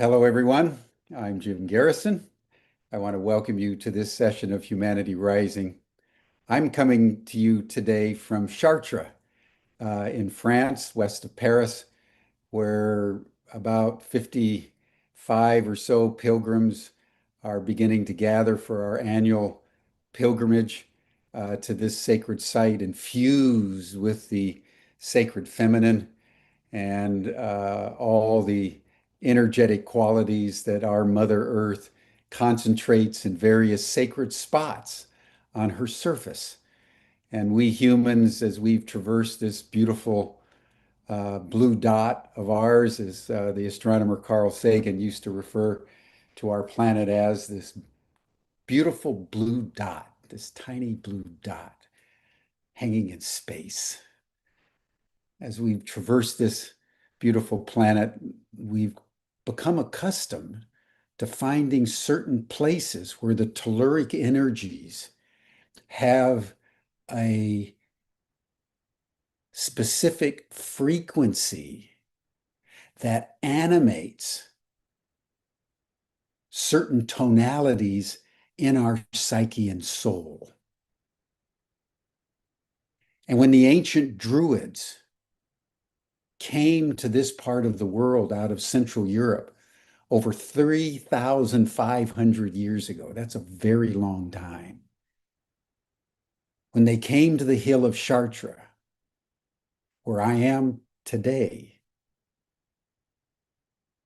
Hello, everyone. I'm Jim Garrison. I want to welcome you to this session of Humanity Rising. I'm coming to you today from Chartres in France, west of Paris, where about 55 or so pilgrims are beginning to gather for our annual pilgrimage to this sacred site, infused with the sacred feminine and all the energetic qualities that our Mother Earth concentrates in various sacred spots on her surface. And we humans, as we've traversed this beautiful blue dot of ours, as the astronomer Carl Sagan used to refer to our planet as this beautiful blue dot, this tiny blue dot hanging in space. As we've traversed this beautiful planet, we've become accustomed to finding certain places where the telluric energies have a specific frequency that animates certain tonalities in our psyche and soul. And when the ancient Druids came to this part of the world out of Central Europe over 3,500 years ago, that's a very long time. When they came to the hill of Chartres, where I am today,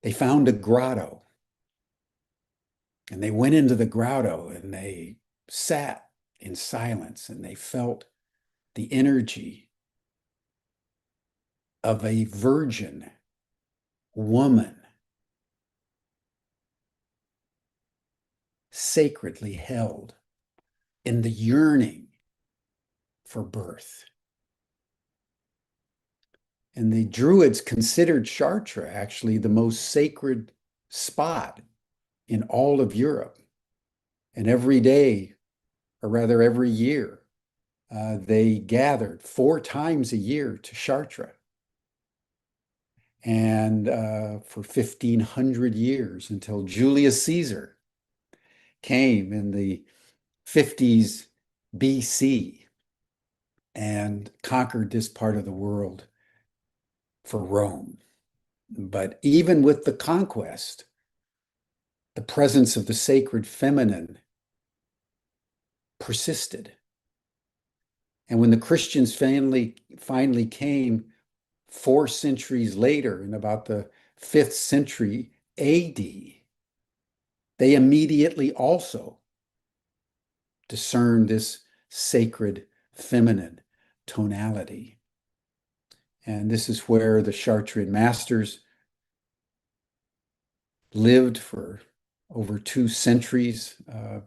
they found a grotto. And they went into the grotto and they sat in silence and they felt the energy of a virgin woman sacredly held in the yearning for birth. And the Druids considered Chartres actually the most sacred spot in all of Europe. And every day, or rather every year, they gathered 4 times a year to Chartres. And for 1,500 years until Julius Caesar came in the 50s BC and conquered this part of the world for Rome. But even with the conquest, the presence of the sacred feminine persisted. And when the Christians finally came 4 centuries later, in about the 5th century AD, they immediately also discerned this sacred feminine tonality. And this is where the Chartreuse masters lived for over 2 centuries,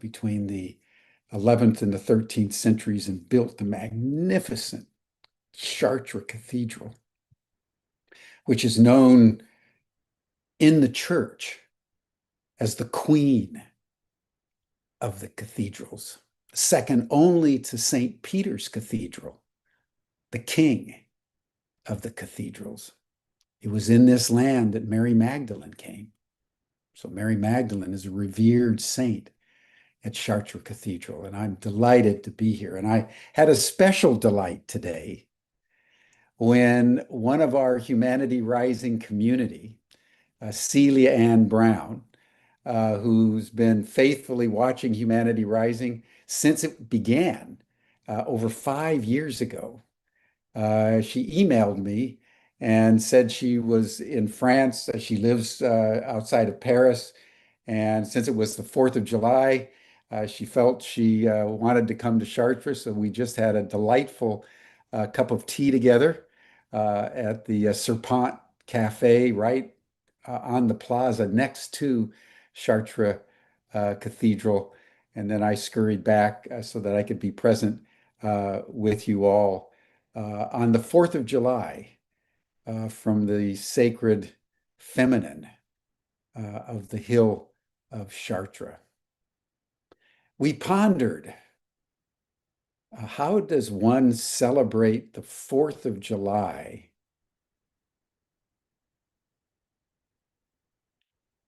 between the 11th and the 13th centuries, and built the magnificent Chartres Cathedral, which is known in the church as the queen of the cathedrals, second only to St. Peter's Cathedral, the king of the cathedrals. It was in this land that Mary Magdalene came. So Mary Magdalene is a revered saint at Chartres Cathedral, and I'm delighted to be here. And I had a special delight today when one of our Humanity Rising community, Celia Ann Brown, who's been faithfully watching Humanity Rising since it began over 5 years ago. She emailed me and said she was in France. She lives outside of Paris. And since it was the 4th of July, she felt she wanted to come to Chartres. So we just had a delightful cup of tea together at the Serpent Cafe right on the plaza next to Chartres Cathedral. And then I scurried back so that I could be present with you all on the 4th of July from the sacred feminine of the hill of Chartres. We pondered, how does one celebrate the 4th of July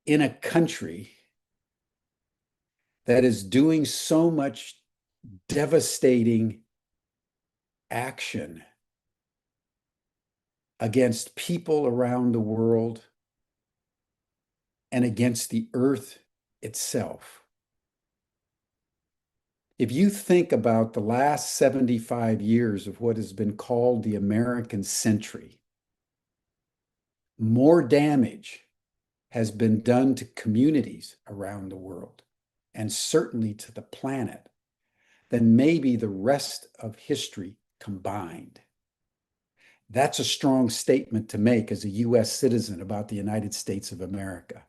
in a country that is doing so much devastating action against people around the world and against the earth itself. If you think about the last 75 years of what has been called the American century, more damage has been done to communities around the world, and certainly to the planet, than maybe the rest of history combined. That's a strong statement to make as a US citizen about the United States of America.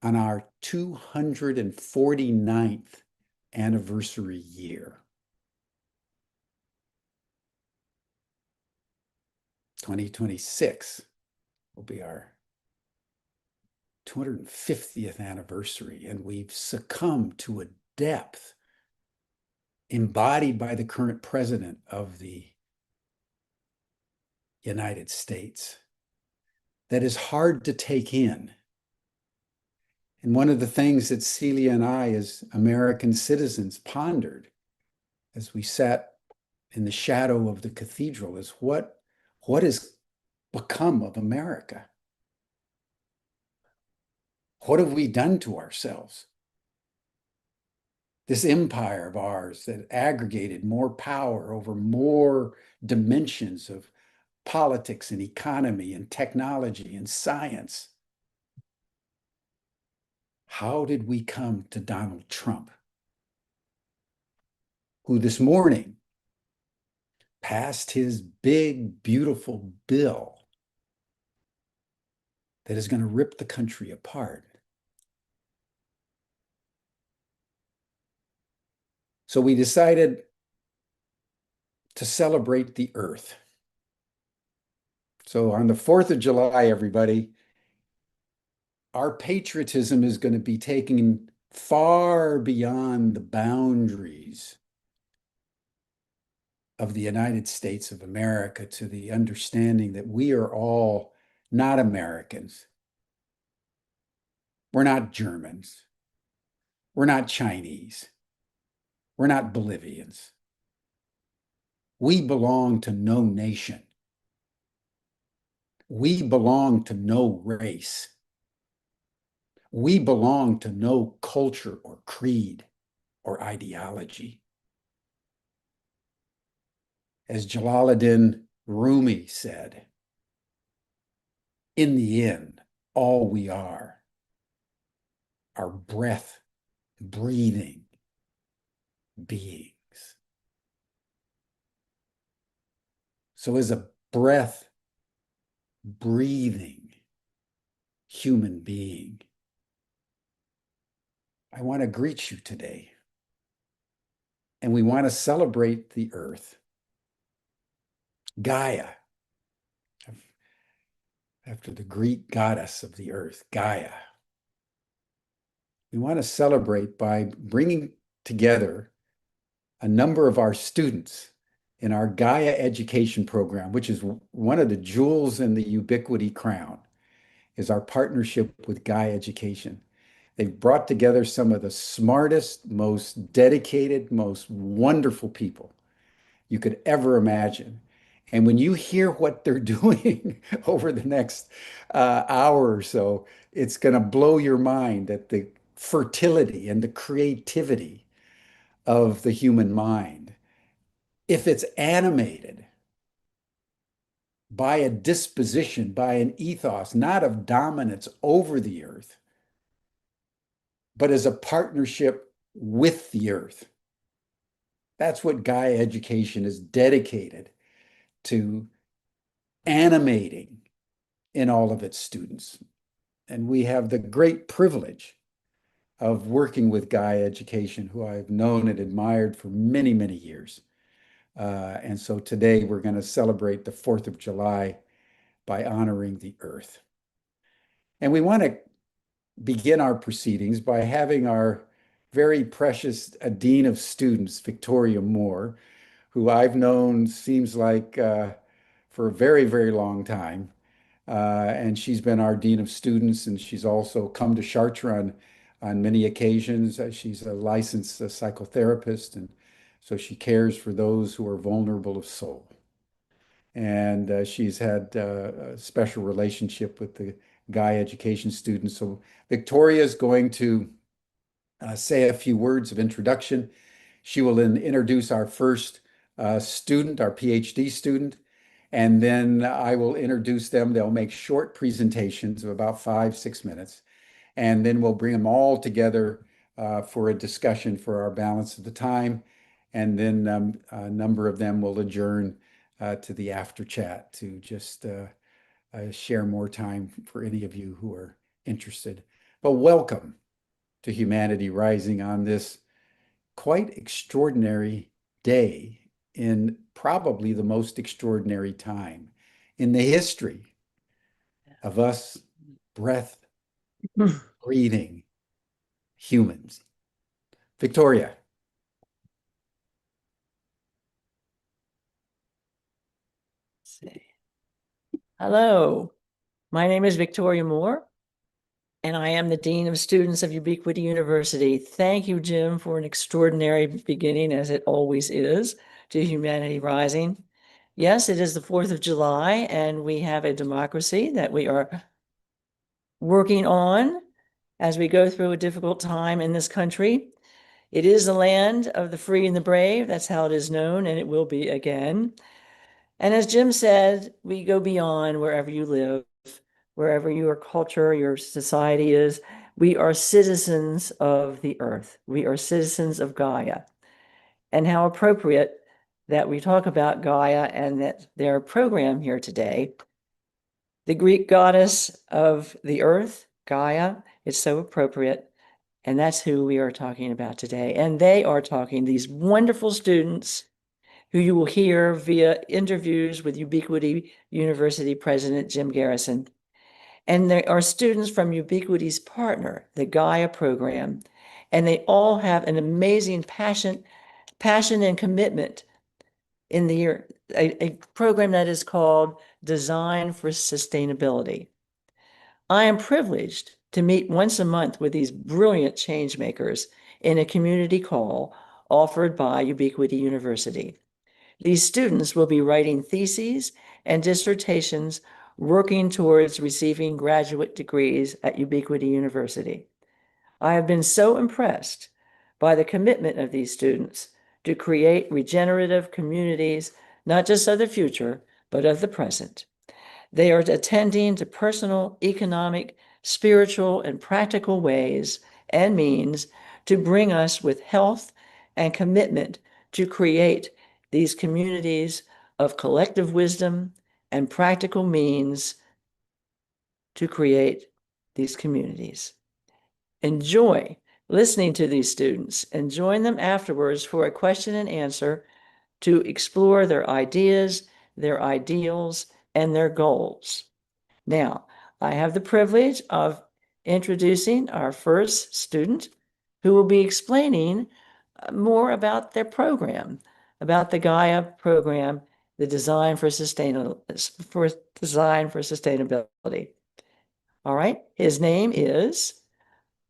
On our 249th anniversary year, 2026 will be our 250th anniversary, and we've succumbed to a depth embodied by the current president of the United States that is hard to take in. And one of the things that Celia and I, as American citizens, pondered as we sat in the shadow of the cathedral is what has become of America? What have we done to ourselves? This empire of ours that aggregated more power over more dimensions of politics and economy and technology and science. How did we come to Donald Trump, who this morning passed his big, beautiful bill that is going to rip the country apart? So we decided to celebrate the earth. So on the 4th of July, everybody, our patriotism is going to be taken far beyond the boundaries of the United States of America to the understanding that we are all not Americans. We're not Germans. We're not Chinese. We're not Bolivians. We belong to no nation. We belong to no race. We belong to no culture or creed or ideology. As Jalaluddin Rumi said, in the end, all we are breath, breathing beings. So as a breath, breathing human being, I want to greet you today. And we want to celebrate the earth. Gaia, after the Greek goddess of the earth, Gaia. We want to celebrate by bringing together a number of our students in our GAIA Education program, which is one of the jewels in the Ubiquity crown, is our partnership with GAIA Education. They've brought together some of the smartest, most dedicated, most wonderful people you could ever imagine. And when you hear what they're doing over the next hour or so, it's going to blow your mind at the fertility and the creativity of the human mind. If it's animated by a disposition, by an ethos, not of dominance over the earth, but as a partnership with the earth. That's what GAIA Education is dedicated to animating in all of its students. And we have the great privilege of working with GAIA Education, who I've known and admired for many, many years. And so today we're going to celebrate the 4th of July by honoring the earth. And we want to begin our proceedings by having our very precious Dean of Students, Victoria Moore, who I've known seems like for a very, very long time. and she's been our dean of students, and she's also come to Chartres on many occasions. She's a licensed psychotherapist, and so she cares for those who are vulnerable of soul. And she's had a special relationship with the GAIA Education students. So Victoria is going to say a few words of introduction. She will then introduce our first student, our PhD student, and then I will introduce them. They'll make short presentations of about 5, 6 minutes, and then we'll bring them all together for a discussion for our balance of the time. And then a number of them will adjourn to the after chat to just share more time for any of you who are interested. But welcome to Humanity Rising on this quite extraordinary day in probably the most extraordinary time in the history of us breath breathing humans. Victoria. Hello, my name is Victoria Moore, and I am the Dean of Students of Ubiquity University. Thank you, Jim, for an extraordinary beginning, as it always is, to Humanity Rising. Yes, it is the 4th of July, and we have a democracy that we are working on as we go through a difficult time in this country. It is the land of the free and the brave. That's how it is known, and it will be again. And as Jim said, we go beyond wherever you live, wherever your culture, your society is. We are citizens of the earth. We are citizens of Gaia. And how appropriate that we talk about Gaia and that their program here today. The Greek goddess of the earth, Gaia, is so appropriate. And that's who we are talking about today. And they are talking, these wonderful students who you will hear via interviews with Ubiquity University President Jim Garrison. And there are students from Ubiquity's partner, the GAIA program, and they all have an amazing passion and commitment in a program that is called Design for Sustainability. I am privileged to meet once a month with these brilliant change makers in a community call offered by Ubiquity University. These students will be writing theses and dissertations working towards receiving graduate degrees at Ubiquity University. I have been so impressed by the commitment of these students to create regenerative communities, not just of the future, but of the present. They are attending to personal, economic, spiritual, and practical ways and means to bring us with health and commitment to create these communities of collective wisdom and practical means to create these communities. Enjoy listening to these students and join them afterwards for a question and answer to explore their ideas, their ideals, and their goals. Now, I have the privilege of introducing our first student who will be explaining more about their program, about the GAIA program, the design for sustainability. All right, his name is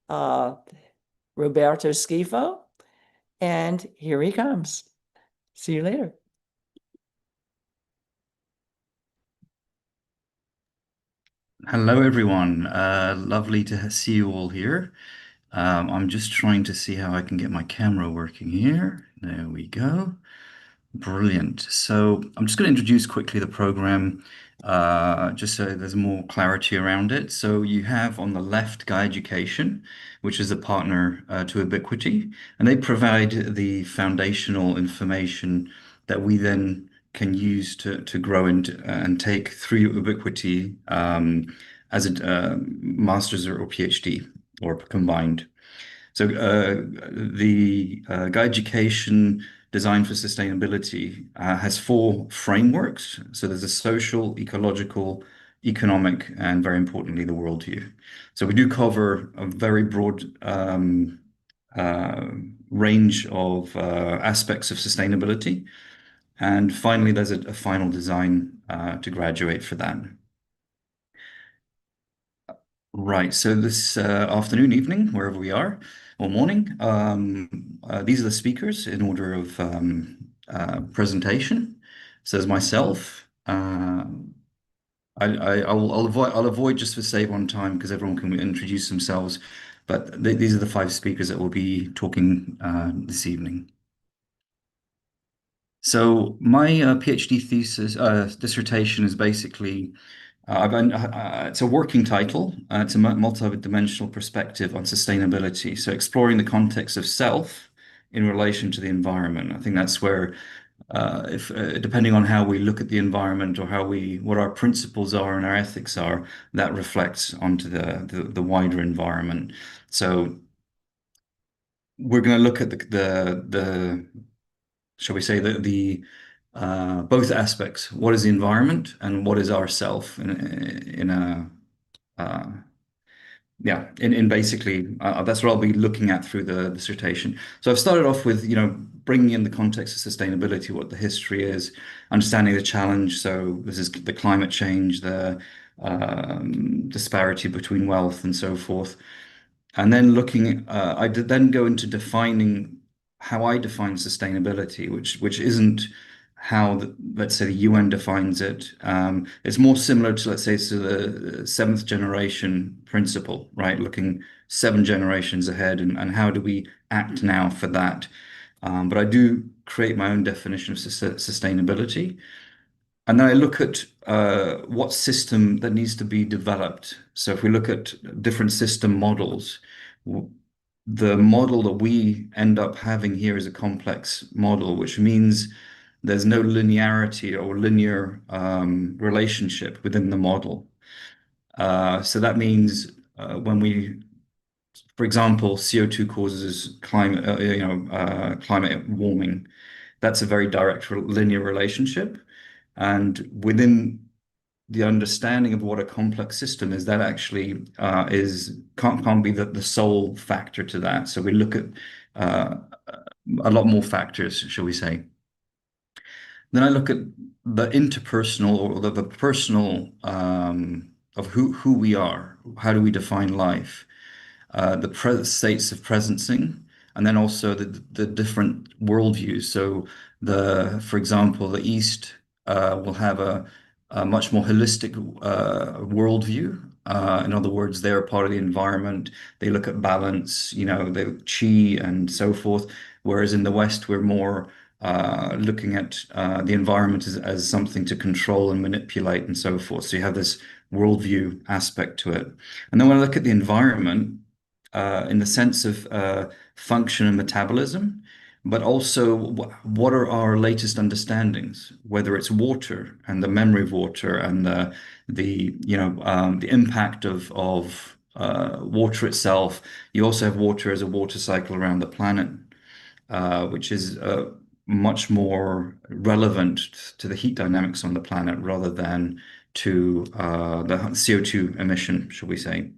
Roberto Schifo, and here he comes. See you later. Hello, everyone. Lovely to see you all here. I'm just trying to see how I can get my camera working here. There we go. Brilliant. So I'm just going to introduce quickly the program, just so there's more clarity around it. So you have on the left GAIA Education, which is a partner to Ubiquity, and they provide the foundational information that we then can use to grow and take through Ubiquity as a master's or PhD or combined. So the GAIA Education Design for Sustainability has four frameworks. So there's a social, ecological, economic, and very importantly, the worldview. So we do cover a very broad range of aspects of sustainability. And finally, there's a final design to graduate for that. Right. So this afternoon, evening, wherever we are, or morning, these are the speakers in order of presentation. So there's myself. I'll avoid just for save on time because everyone can introduce themselves. But these are the five speakers that will be talking this evening. So my PhD thesis dissertation is basically it's a working title. It's a multi-dimensional perspective on sustainability. So exploring the context of self in relation to the environment. I think that's where, if depending on how we look at the environment or what our principles are and our ethics are, that reflects onto the wider environment. So we're going to look at the shall we say the both aspects. What is the environment and what is ourself in a uh, yeah, in basically that's what I'll be looking at through the dissertation. So I've started off with, bringing in the context of sustainability, what the history is, understanding the challenge. So this is the climate change, the disparity between wealth and so forth. And then I did then go into defining how I define sustainability, which isn't how let's say the UN defines it. It's more similar to, let's say, to the seventh generation principle, right? Looking seven generations ahead and how do we act now for that? But I do create my own definition of sustainability. And then I look at what system that needs to be developed. So if we look at different system models, the model that we end up having here is a complex model, which means there's no linearity or linear relationship within the model. So that means for example, CO2 causes climate warming. That's a very direct linear relationship. And within the understanding of what a complex system is, that actually can't be the sole factor to that. So we look at uh, a lot more factors, shall we say. Then I look at the interpersonal or the personal of who we are. How do we define life? The states of presencing, and then also the different worldviews. So for example, the East will have a much more holistic worldview. In other words, they're part of the environment. They look at balance, the chi and so forth. Whereas in the West, we're more looking at the environment as something to control and manipulate and so forth. So you have this worldview aspect to it. And then when I look at the environment, in the sense of function and metabolism, but also what are our latest understandings, whether it's water and the memory of water and the impact of water itself. You also have water as a water cycle around the planet, which is much more relevant to the heat dynamics on the planet rather than to the CO2 emission, shall we say.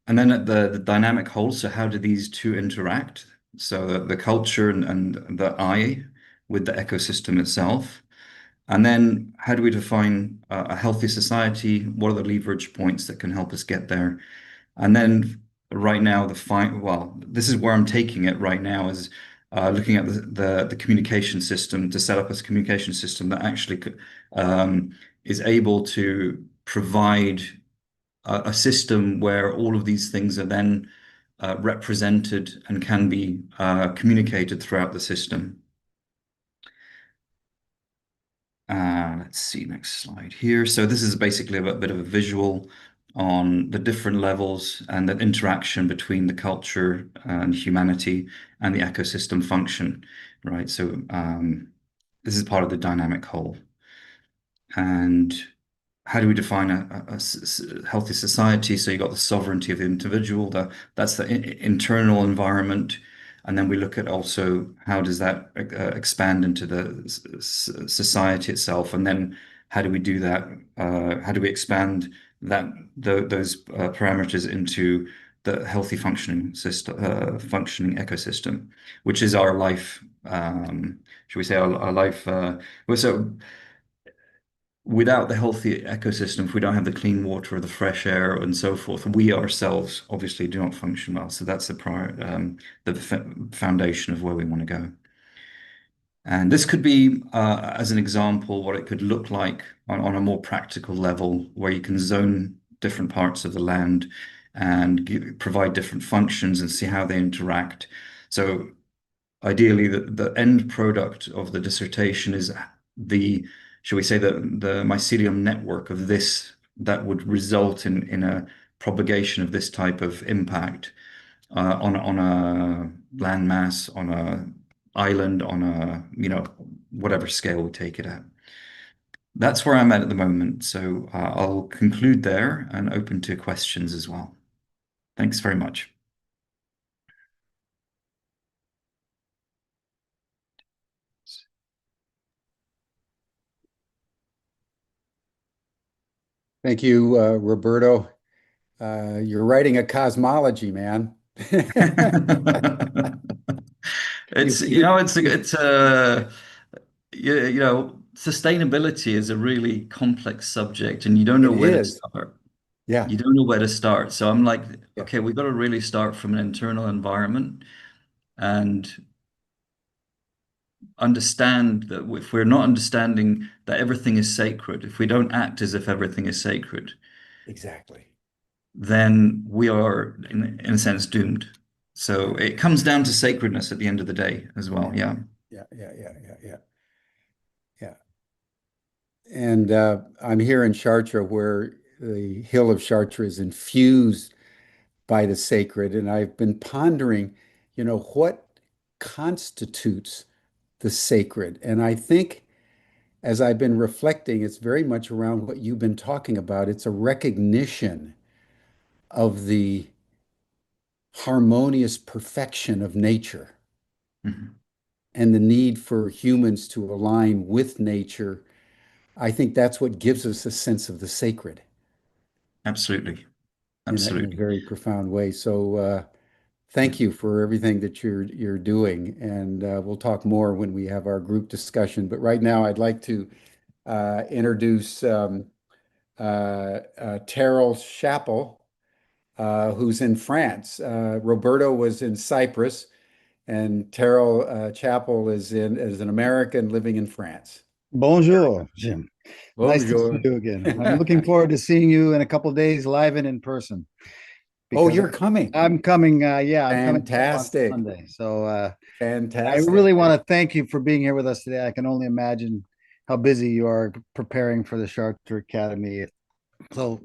And then at the dynamic whole, so how do these two interact? So the culture and the I with the ecosystem itself. And then how do we define a healthy society? What are the leverage points that can help us get there? And then right now, this is where I'm taking it right now is looking at the communication system to set up a communication system that actually is able to provide a system where all of these things are then represented and can be communicated throughout the system. Let's see, next slide here. So this is basically a bit of a visual on the different levels and the interaction between the culture and humanity and the ecosystem function, right? So this is part of the dynamic whole. And how do we define a healthy society? So you got the sovereignty of the individual, that's the internal environment. And then we look at also how does that expand into the society itself? And then how do we do that? How do we expand those parameters into the healthy functioning system, functioning ecosystem, which is our life, should we say our life? So without the healthy ecosystem, if we don't have the clean water or the fresh air and so forth, we ourselves obviously do not function well. So that's the foundation of where we want to go. And this could be, as an example, what it could look like on a more practical level, where you can zone different parts of the land and provide different functions and see how they interact. So ideally, the end product of the dissertation is shall we say, the mycelium network of this that would result in a propagation of this type of impact on a landmass, on a island, on a, whatever scale we take it at. That's where I'm at the moment. So I'll conclude there and open to questions as well. Thanks very much. Thank you, Roberto. You're writing a cosmology, man. It's, sustainability is a really complex subject and you don't know It where to is. start. Yeah, You don't know where to start. So I'm like, yeah, okay, we've got to really start from an internal environment and understand that if we're not understanding that everything is sacred, if we don't act as if everything is sacred, exactly. then we are, in a sense, doomed. So it comes down to sacredness at the end of the day as well. Yeah. Yeah, yeah, yeah, yeah, yeah, yeah. And I'm here in Chartres, where the hill of Chartres is infused by the sacred. And I've been pondering, what constitutes the sacred. And I think as I've been reflecting, it's very much around what you've been talking about. It's a recognition of the harmonious perfection of nature Mhm. and the need for humans to align with nature. I think that's what gives us a sense of the sacred Absolutely. in a Absolutely. very profound way. So thank you for everything that you're doing, and we'll talk more when we have our group discussion. But right now, I'd like to introduce Terrell Chappell, who's in France. Roberto was in Cyprus, and Terrell Chappell is an American living in France. Bonjour, Jim. Nice to see Bonjour. you again. I'm looking forward to seeing you in a couple of days live and in person Oh, because you're coming. I'm coming. I'm coming up on Fantastic. Sunday. So I Fantastic. really want to thank you for being here with us today. I can only imagine how busy you are preparing for the Charter Academy. So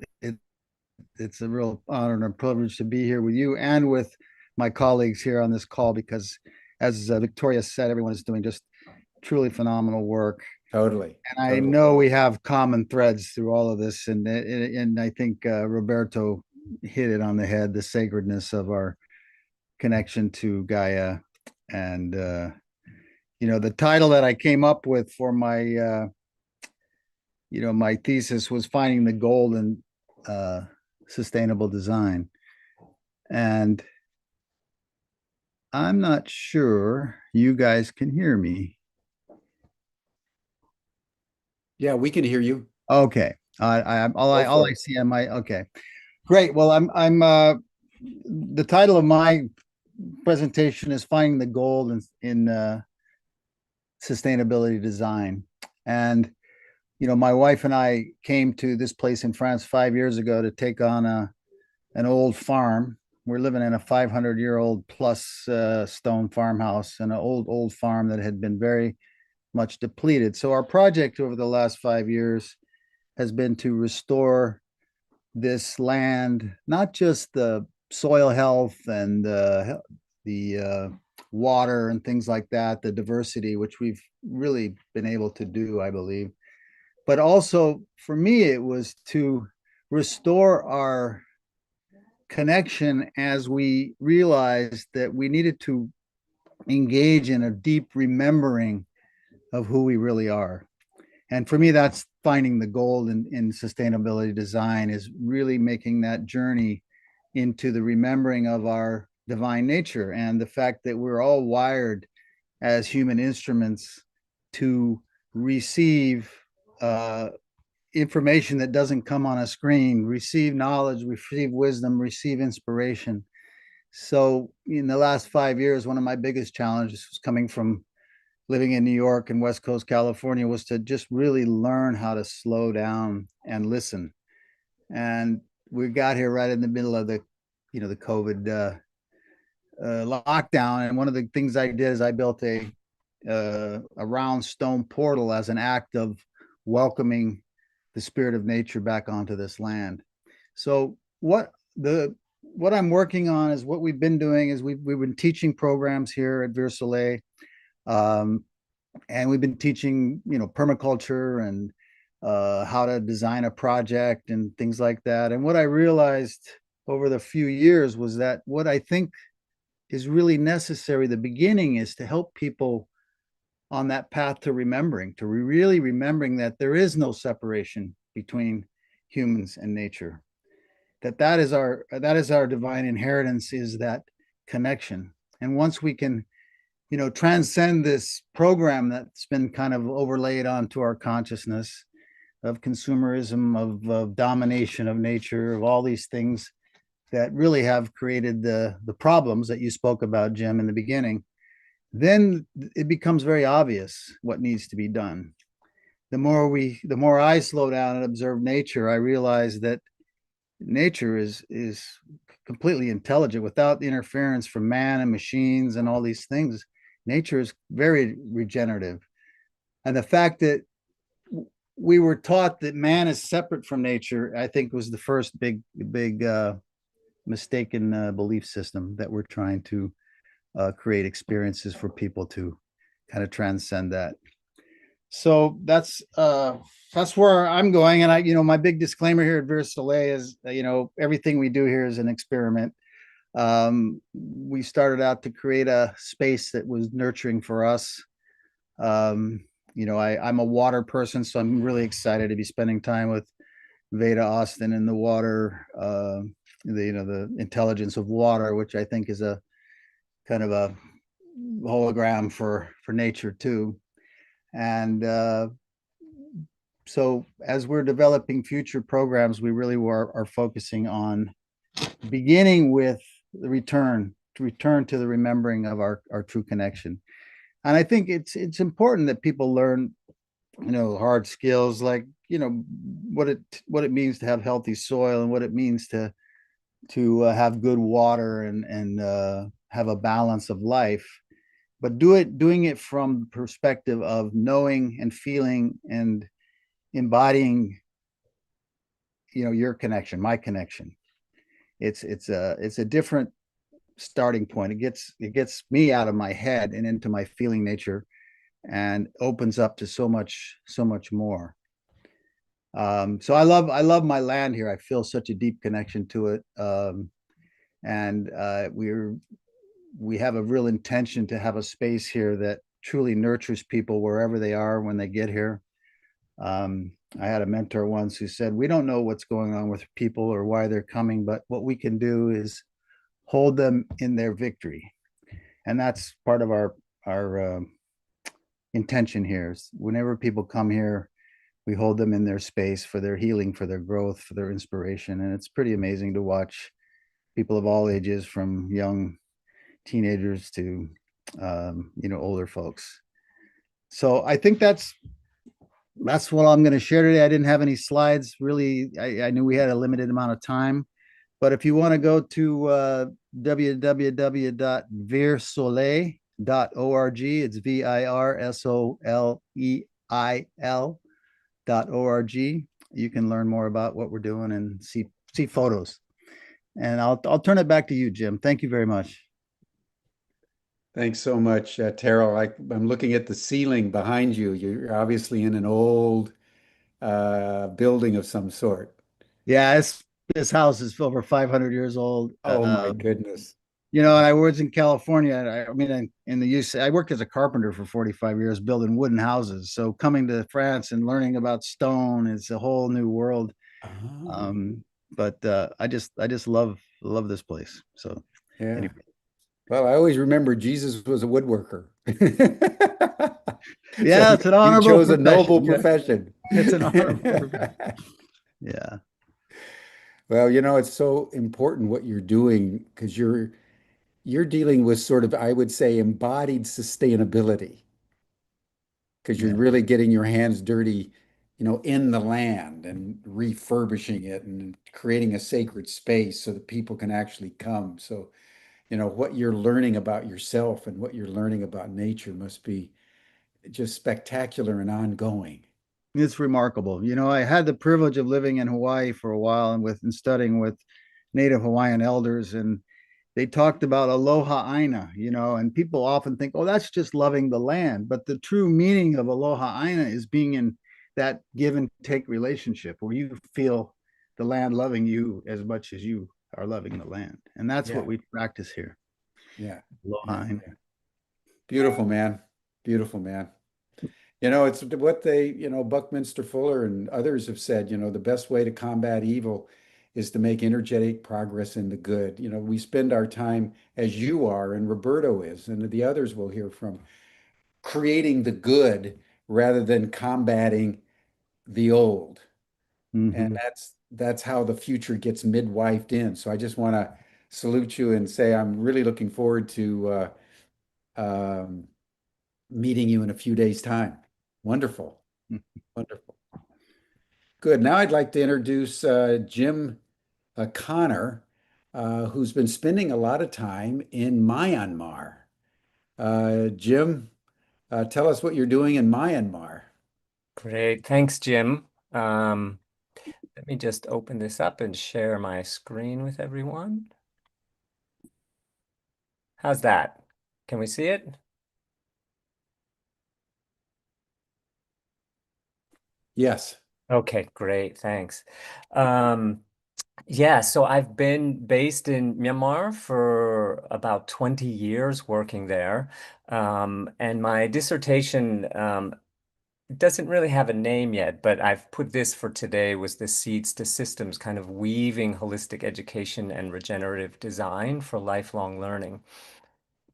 it's a real honor and a privilege to be here with you and with my colleagues here on this call because, as Victoria said, everyone is doing just truly phenomenal work. Totally. And I Totally. know we have common threads through all of this, and I think Roberto hit it on the head: the sacredness of our connection to Gaia, and the title that I came up with for my my thesis was finding the gold in sustainable design, and I'm not sure you guys can hear me. Yeah, we can hear you. Okay. All I see on my okay. Great. Well, I'm the title of my presentation is finding the gold in sustainability design. And my wife and I came to this place in France 5 years ago to take on an old farm. We're living in a 500-year-old plus stone farmhouse, and an old farm that had been very much depleted. So our project over the last 5 years has been to restore this land, not just the soil health and the water and things like that, the diversity, which we've really been able to do, I believe. But also for me, it was to restore our connection as we realized that we needed to engage in a deep remembering of who we really are. And for me, that's finding the gold in sustainability design, is really making that journey into the remembering of our divine nature and the fact that we're all wired as human instruments to receive information that doesn't come on a screen, receive knowledge, receive wisdom, receive inspiration. So in the last 5 years, one of my biggest challenges was coming from living in New York and West Coast California, was to just really learn how to slow down and listen. And we got here right in the middle of the COVID lockdown. And one of the things I did is I built a round stone portal as an act of welcoming the spirit of nature back onto this land. So what I'm working on is, what we've been doing is we've been teaching programs here at Vert Soleil, and we've been teaching permaculture and how to design a project and things like that. And what I realized over the few years was that what I think is really necessary, the beginning, is to help people on that path to remembering, to really remembering that there is no separation between humans and nature. That is our divine inheritance, is that connection. And once we can, transcend this program that's been kind of overlaid onto our consciousness of consumerism, of domination of nature, of all these things that really have created the problems that you spoke about, Jim, in the beginning, then it becomes very obvious what needs to be done. The more I slow down and observe nature, I realize that nature is completely intelligent without interference from man and machines and all these things. Nature is very regenerative. And the fact that we were taught that man is separate from nature, I think, was the first big mistaken belief system that we're trying to create experiences for people to kind of transcend that. So that's where I'm going. And my big disclaimer here at Vert Soleil is, everything we do here is an experiment. We started out to create a space that was nurturing for us. I'm a water person, so I'm really excited to be spending time with Veda Austin in the water, the intelligence of water, which I think is a kind of a hologram for nature too. And so as we're developing future programs, we really are focusing on beginning with the return to the remembering of our true connection. And I think it's important that people learn, hard skills like, what it means to have healthy soil, and what it means to have good water and have a balance of life, but doing it from the perspective of knowing and feeling and embodying, your connection, my connection. It's a different starting point. It gets me out of my head and into my feeling nature, and opens up to so much more. So I love my land here. I feel such a deep connection to it. And we have a real intention to have a space here that truly nurtures people wherever they are when they get here. I had a mentor once who said, we don't know what's going on with people or why they're coming, but what we can do is hold them in their victory. And that's part of our intention here. Is whenever people come here, we hold them in their space for their healing, for their growth, for their inspiration. And it's pretty amazing to watch people of all ages, from young teenagers to older folks. So I think that's what I'm going to share today. I didn't have any slides really. I knew we had a limited amount of time, but if you want to go to www.virsoleil.org, it's virsoleil.org. You can learn more about what we're doing and see photos. And I'll turn it back to you, Jim. Thank you very much. Thanks so much, Terrell. I'm looking at the ceiling behind you. You're obviously in an old building of some sort. Yeah, this house is over 500 years old. Oh my goodness. And I was in California. I mean, in the US, I worked as a carpenter for 45 years building wooden houses. So coming to France and learning about stone, it's a whole new world. Oh. But I just love this place. So Yeah. Anyway. Well, I always remember Jesus was a woodworker. Yeah, So it's an honorable you chose a profession. noble Yeah. profession. It's an honor. Yeah. Well, you know, it's so important what you're doing because you're dealing with sort of, I would say, embodied sustainability because you're Yeah. really getting your hands dirty, you know, in the land and refurbishing it and creating a sacred space so that people can actually come. So, you know, what you're learning about yourself and what you're learning about nature must be just spectacular and ongoing. It's remarkable. You know, I had the privilege of living in Hawaii for a while and studying with Native Hawaiian elders, and they talked about aloha aina, you know, and people often think, oh, that's just loving the land. But the true meaning of aloha aina is being in that give and take relationship where you feel the land loving you as much as you are loving the land. And that's Yeah, what we practice here. yeah, Aloha yeah, aina. yeah. Beautiful, man. Beautiful, man. You know, it's what they, you know, Buckminster Fuller and others have said, you know, the best way to combat evil is to make energetic progress in the good. You know, we spend our time, as you are, and Roberto is, and the others we'll hear from, creating the good rather than combating the old. And Mm-hmm. that's how the future gets midwifed in. So I just want to salute you and say I'm really looking forward to meeting you in a few days' time. Wonderful. Wonderful. Good. Now I'd like to introduce Jim Connor, who's been spending a lot of time in Myanmar. Jim, tell us what you're doing in Myanmar. Great. Thanks, Jim. Um, Let me just open this up and share my screen with everyone. How's that? Can we see it? Yes. Okay, great. Thanks. Um, yeah, so I've been based in Myanmar for about 20 years working there. And my dissertation doesn't really have a name yet, but I've put this for today was the Seeds to Systems, kind of weaving holistic education and regenerative design for lifelong learning.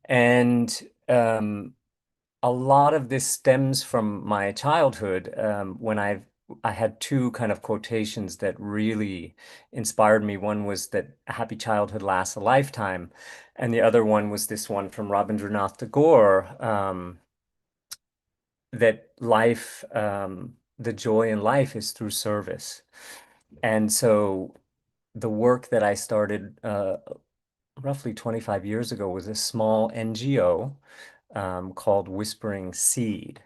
And a lot of this stems from my childhood when I had two kind of quotations that really inspired me. One was that a happy childhood lasts a lifetime, and the other one was this one from Rabindranath Tagore, that life, the joy in life is through service. And so the work that I started roughly 25 years ago was a small NGO called Whispering Seed.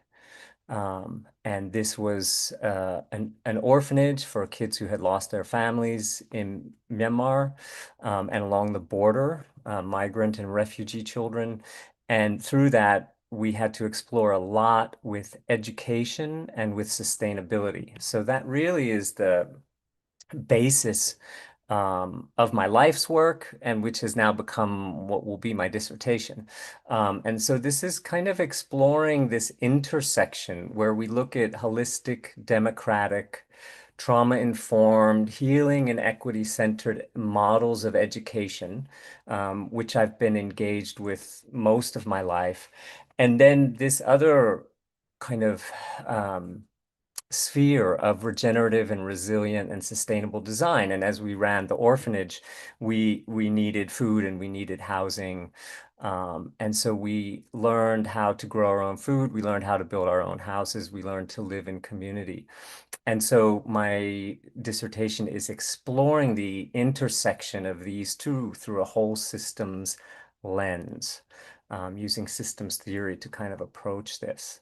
And this was an orphanage for kids who had lost their families in Myanmar and along the border, migrant and refugee children. And through that, we had to explore a lot with education and with sustainability. So that really is the basis of my life's work, and which has now become what will be my dissertation. And so this is kind of exploring this intersection where we look at holistic, democratic, trauma-informed, healing and equity-centered models of education, which I've been engaged with most of my life. And then this other kind of sphere of regenerative and resilient and sustainable design. And as we ran the orphanage, we needed food and we needed housing. And so we learned how to grow our own food. We learned how to build our own houses. We learned to live in community. And so my dissertation is exploring the intersection of these two through a whole systems lens, using systems theory to kind of approach this.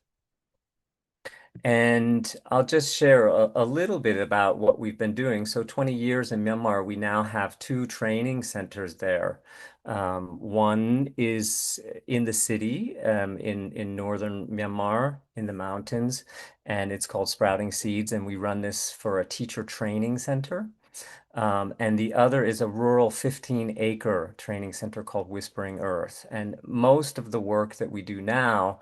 And I'll just share a little bit about what we've been doing. So 20 years in Myanmar, we now have two training centers there. One is in the city in northern Myanmar in the mountains, and it's called Sprouting Seeds. And we run this for a teacher training center. And the other is a rural 15-acre training center called Whispering Earth. And most of the work that we do now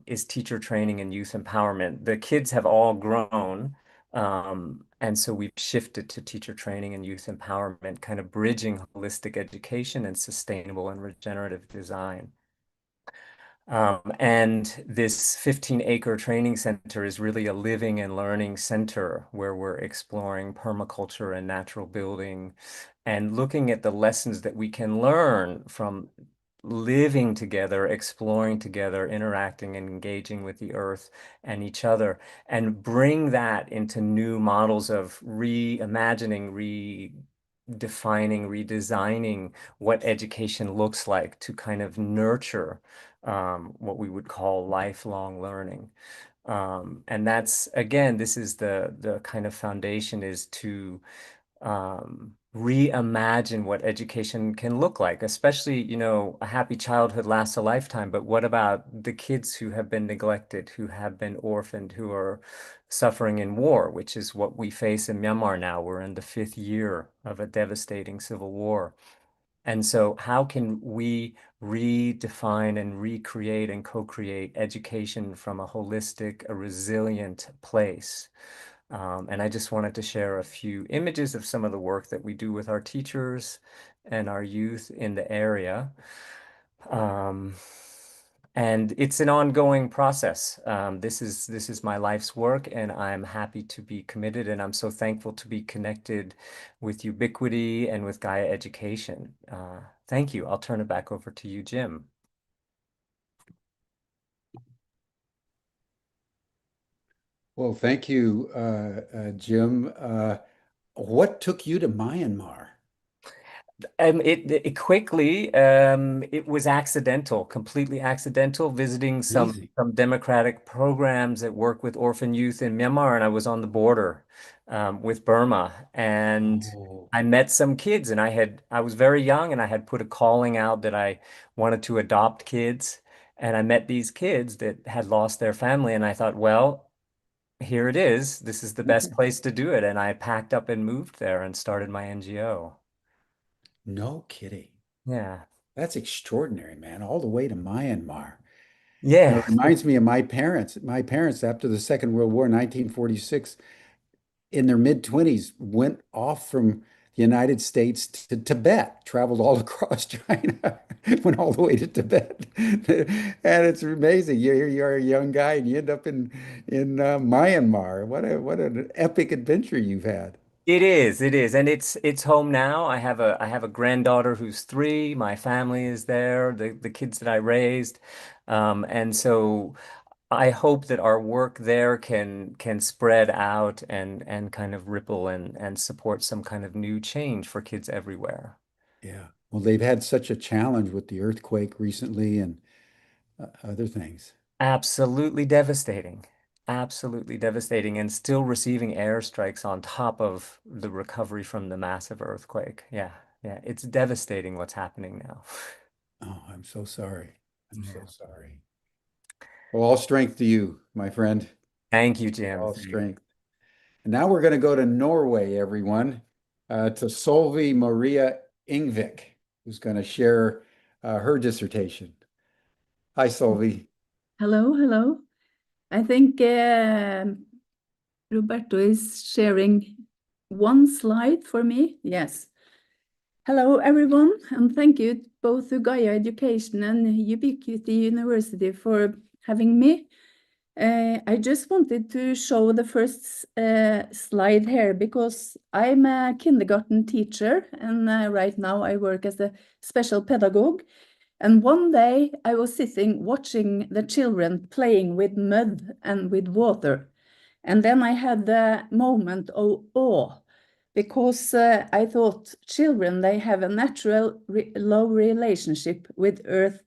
is teacher training and youth empowerment. The kids have all grown, and so we've shifted to teacher training and youth empowerment, kind of bridging holistic education and sustainable and regenerative design. And this 15-acre training center is really a living and learning center where we're exploring permaculture and natural building and looking at the lessons that we can learn from living together, exploring together, interacting and engaging with the earth and each other, and bring that into new models of reimagining, redefining, redesigning what education looks like to kind of nurture what we would call lifelong learning. And that's, again, this is the kind of foundation, is to reimagine what education can look like, especially, you know, a happy childhood lasts a lifetime, but what about the kids who have been neglected, who have been orphaned, who are suffering in war, which is what we face in Myanmar now. We're in the 5th year of a devastating civil war. And so how can we redefine and recreate and co-create education from a holistic, a resilient place? And I just wanted to share a few images of some of the work that we do with our teachers and our youth in the area. And it's an ongoing process. This is my life's work, and I'm happy to be committed, and I'm so thankful to be connected with Ubiquity and with GAIA Education. Thank you. I'll turn it back over to you, Jim. Well, thank you, Jim. What took you to Myanmar? It quickly, it was accidental, completely accidental, visiting some Easy. democratic programs that work with orphan youth in Myanmar, and I was on the border with Burma, and Oh, I met some kids, and I was very young, and I had put a calling out that I wanted to adopt kids, and I met these kids that had lost their family, and I thought, well, here it is. This is the best place to do it, and I packed up and moved there and started my NGO. no kidding. Yeah. That's extraordinary, man. All the way to Myanmar. You know, Yeah. it reminds me of my parents. My parents, after the Second World War, 1946, in their mid-20s, went off from the United States to Tibet, traveled all across China, went all the way to Tibet. And it's amazing. You're a young guy and you end up in Myanmar. What an epic adventure you've had. It is, it is. And it's home now. I have a granddaughter who's 3. My family is there, the kids that I raised. And so I hope that our work there can spread out and kind of ripple and support some kind of new change for kids everywhere. Yeah. Well, they've had such a challenge with the earthquake recently and other things. Absolutely devastating. Absolutely devastating, and still receiving airstrikes on top of the recovery from the massive earthquake. Yeah, yeah, it's devastating what's happening now. Oh, I'm so sorry. I'm so Yeah. sorry. Well, all strength to you, my friend. Thank you, Jim. All strength. And now we're going to go to Norway, everyone, to Solveig Maria Ingvik, who's going to share her dissertation. Hi, Solveig. Hello, hello. I think Roberto is sharing one slide for me. Yes. Hello, everyone, and thank you both to GAIA Education and Ubiquity University for having me. I just wanted to show the first slide here because I'm a kindergarten teacher, and right now I work as a special pedagogue. And one day I was sitting watching the children playing with mud and with water. And then I had the moment of awe because I thought children, they have a natural low relationship with earth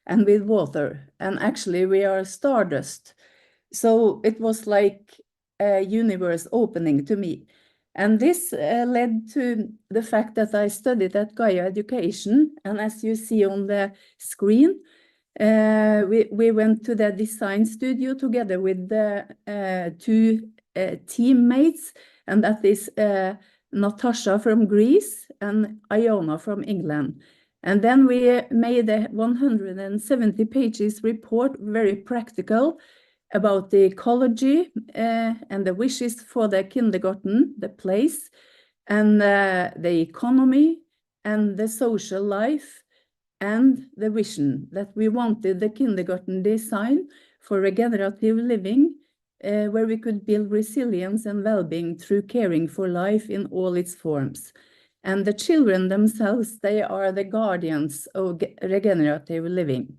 and with water. And actually we are stardust. So it was like a universe opening to me. And this led to the fact that I studied at GAIA Education. And as you see on the screen, we went to the design studio together with the 2 teammates, and that is Natasha from Greece and Iona from England. And then we made a 170 pages report, very practical, about the ecology and the wishes for the kindergarten, the place, and the economy and the social life and the vision that we wanted the kindergarten design for regenerative living, where we could build resilience and well-being through caring for life in all its forms. And the children themselves, they are the guardians of regenerative living.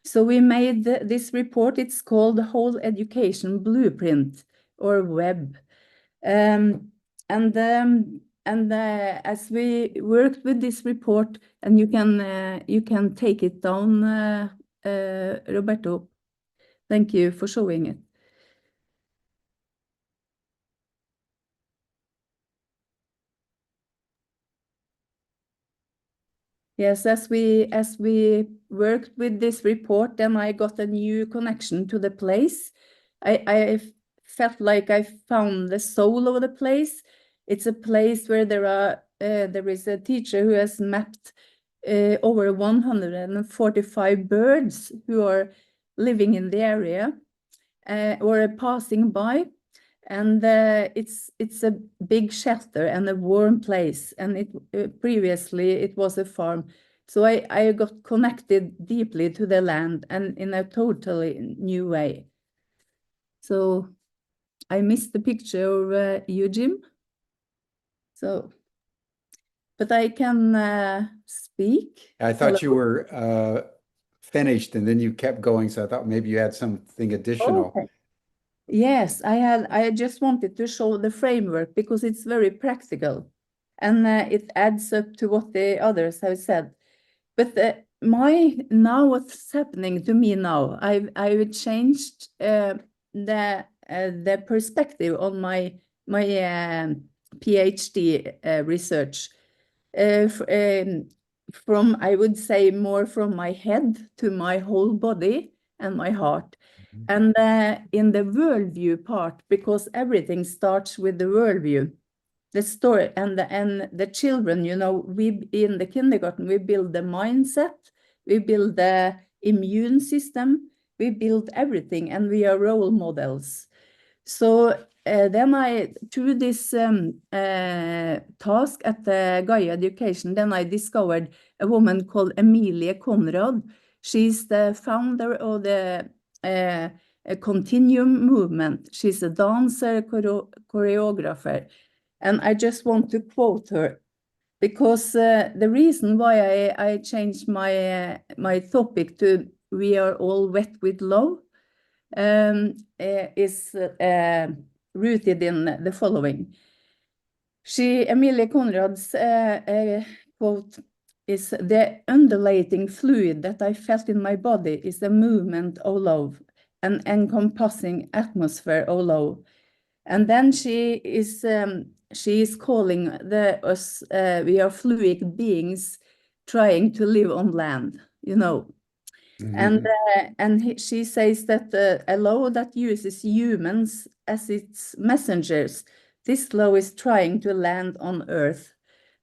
So we made this report. It's called the Whole Education Blueprint, or WEB. As we worked with this report, and you can take it down, Roberto. Thank you for showing it. Yes, as we worked with this report, then I got a new connection to the place. I felt like I found the soul of the place. It's a place where there is a teacher who has mapped over 145 birds who are living in the area or passing by. And it's a big shelter and a warm place. And previously it was a farm. So I got connected deeply to the land and in a totally new way. So I missed the picture of you, Jim. So, but I can speak. I thought you were finished and then you kept going. So I thought maybe you had something additional. Okay. Yes, I just wanted to show the framework because it's very practical and it adds up to what the others have said. But what's happening to me now, I've changed the perspective on my PhD research from, I would say, more from my head to my whole body and my heart. And in the worldview part, because everything starts with the worldview, the story and the children, you know, we in the kindergarten, we build the mindset, we build the immune system, we build everything, and we are role models. So then through this task at the GAIA Education, then I discovered a woman called Emilie Conrad. She's the founder of the a continuum movement. She's a dancer, choreographer, and I just want to quote her because the reason why I changed my topic to "We are all wet with love" is rooted in the following. Emilie Conrad's quote is, "The undulating fluid that I felt in my body is the movement of love, an encompassing atmosphere of love." And then she is calling us, we are fluid beings trying to live on land, you know. And she says that a law that uses humans as its messengers, this law is trying to land on Earth.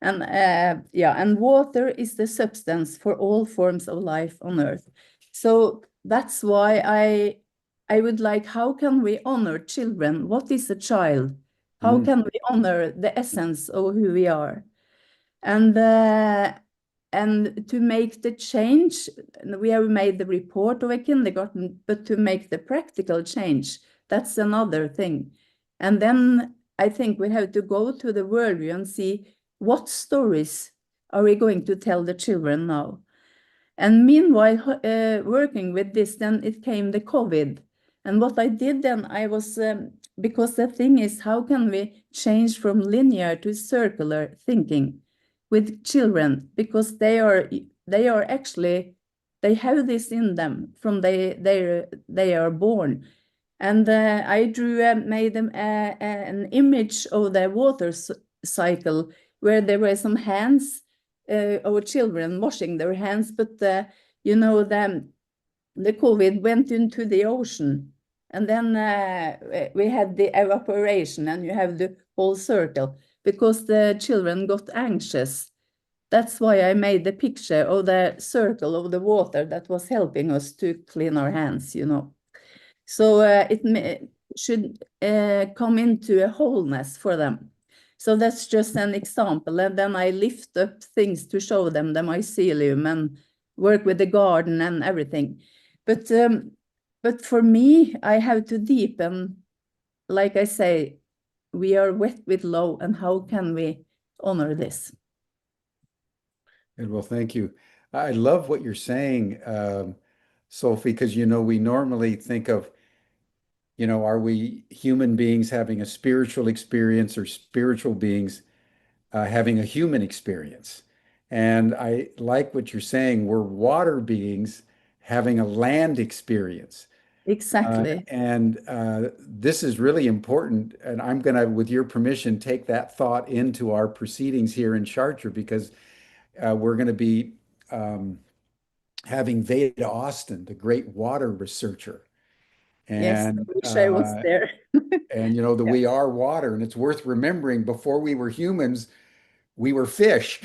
And and water is the substance for all forms of life on Earth. So that's why I would like, how can we honor children? What is a child? How can we honor the essence of who we are? And to make the change, we have made the report of a kindergarten, but to make the practical change, that's another thing. And then I think we have to go to the worldview and see, what stories are we going to tell the children now? And meanwhile, working with this, then it came the COVID. And what I did then, I was, because the thing is, how can we change from linear to circular thinking with children? Because they are actually, they have this in them from they are born. And I made them an image of the water cycle, where there were some hands of children washing their hands, but you know, the COVID went into the ocean, and then we had the evaporation, and you have the whole circle because the children got anxious. That's why I made the picture of the circle of the water that was helping us to clean our hands, you know. So it should come into a wholeness for them. So that's just an example. And then I lift up things to show them the mycelium work with the garden and everything. But for me, I have to deepen, like I say, we are wet with love, and how can we honor this? And well, thank you. I love what you're saying, Sophie, because we normally think of, are we human beings having a spiritual experience or spiritual beings having a human experience? And I like what you're saying. We're water beings having a land experience. Exactly. And this is really important. And I'm going to, with your permission, take that thought into our proceedings here in Chartres, because we're going to be having Veda Austin, the great water researcher. Yes, I And wish I was there. the we are water. And it's worth remembering, before we were humans, we were fish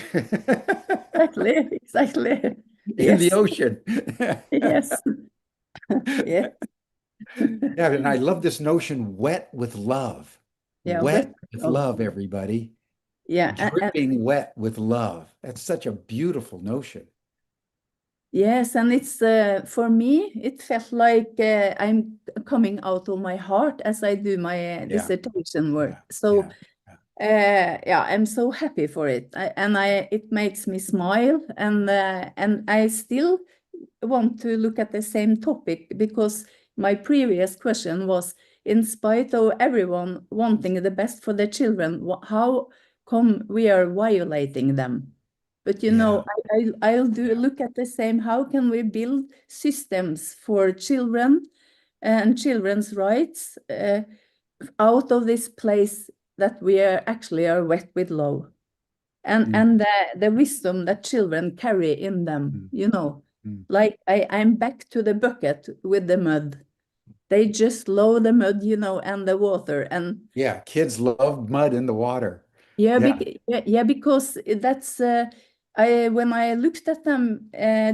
Exactly. in the Yes, ocean. yes, yes. Yeah, and I love this notion, wet with love. Yeah, Wet wet. with Oh, love, everybody. yeah, Dripping wet with love. That's such a beautiful notion. yes, and it's for me, it felt like I'm coming out of my heart as I do my dissertation work. Yeah, So yeah. yeah, I'm so happy for it, it makes me smile, and I still want to look at the same topic, because my previous question was, in spite of everyone wanting the best for their children, how come we are violating them? But Yeah. I'll look at the same. How can we build systems for children and children's rights out of this place that we are wet with love, and the wisdom that children carry in them, like I'm back to the bucket with the mud. They just love the mud, and the water. And Yeah, kids love mud in the water. yeah, Yeah. because that's when I looked at them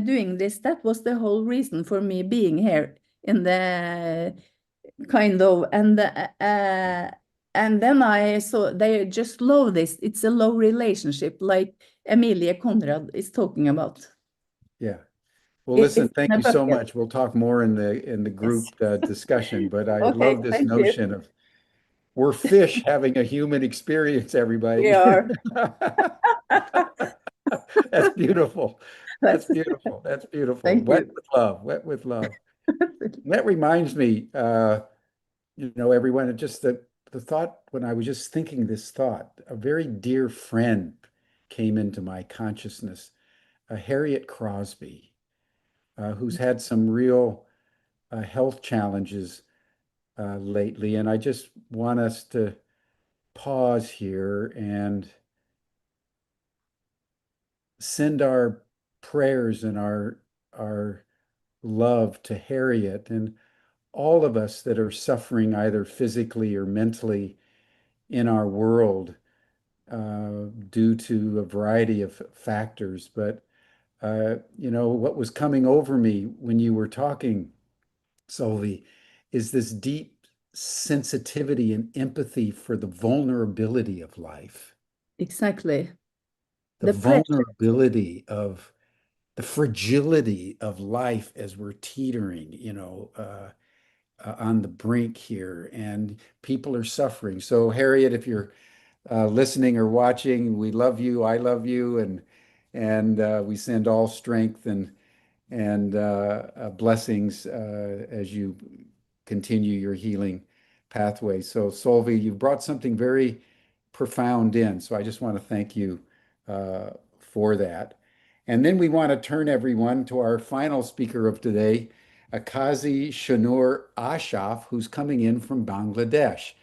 doing this, that was the whole reason for me being here in the kind of, and then I saw they just love this. It's a love relationship, like Emilie Conrad is talking about. Yeah. Well, listen, It's in thank a you so bucket. much. We'll talk more in the Yes. group discussion, but I Okay, love this thank you. notion of we're fish having a human experience, We everybody. are. That's beautiful. That's That's, beautiful. That's beautiful. thank Wet you. with love. Wet with love. That reminds me, everyone, just the thought, when I was just thinking this thought, a very dear friend came into my consciousness, Harriet Crosby, who's had some real health challenges lately. And I just want us to pause here and send our prayers and our love to Harriet and all of us that are suffering either physically or mentally in our world due to a variety of factors. But what was coming over me when you were talking, Solvi, is this deep sensitivity and empathy for the vulnerability of life, Exactly. the The pressure. vulnerability of the fragility of life as we're teetering, on the brink here, and people are suffering. So, Harriet, if you're listening or watching, we love you. I love you, and we send all strength and blessings as you continue your healing pathway. So, Solvi, you've brought something very profound in. So, I just want to thank you for that. And then we want to turn everyone to our final speaker of today, Akazi Shanur Ashraf, who's coming in from Bangladesh.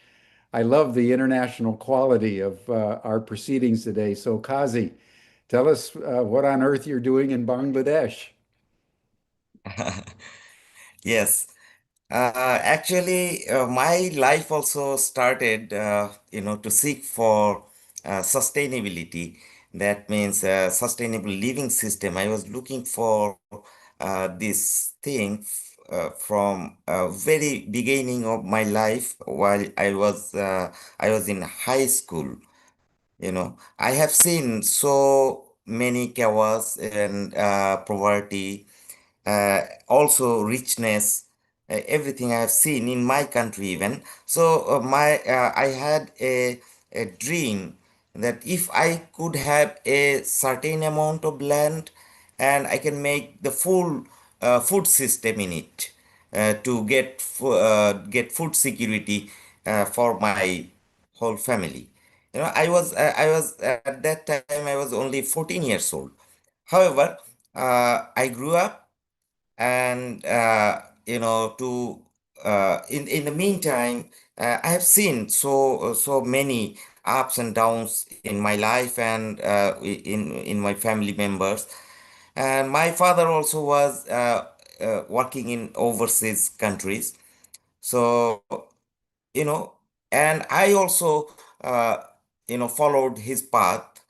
I love the international quality of our proceedings today. So, Kazi, tell us what on earth you're doing in Bangladesh. Yes. Actually, my life also started, to seek for sustainability. That means sustainable living system. I was looking for this thing from very beginning of my life while I was in high school. I have seen so many chaos and poverty, also richness, everything I have seen in my country even. So I had a dream that if I could have a certain amount of land and I can make the full food system in it to get food security for my whole family. I was at that time I was only 14 years old. However, I grew up and to in the meantime I have seen so many ups and downs in my life and in my family members. And my father also was working in overseas countries. So you know and I also followed his path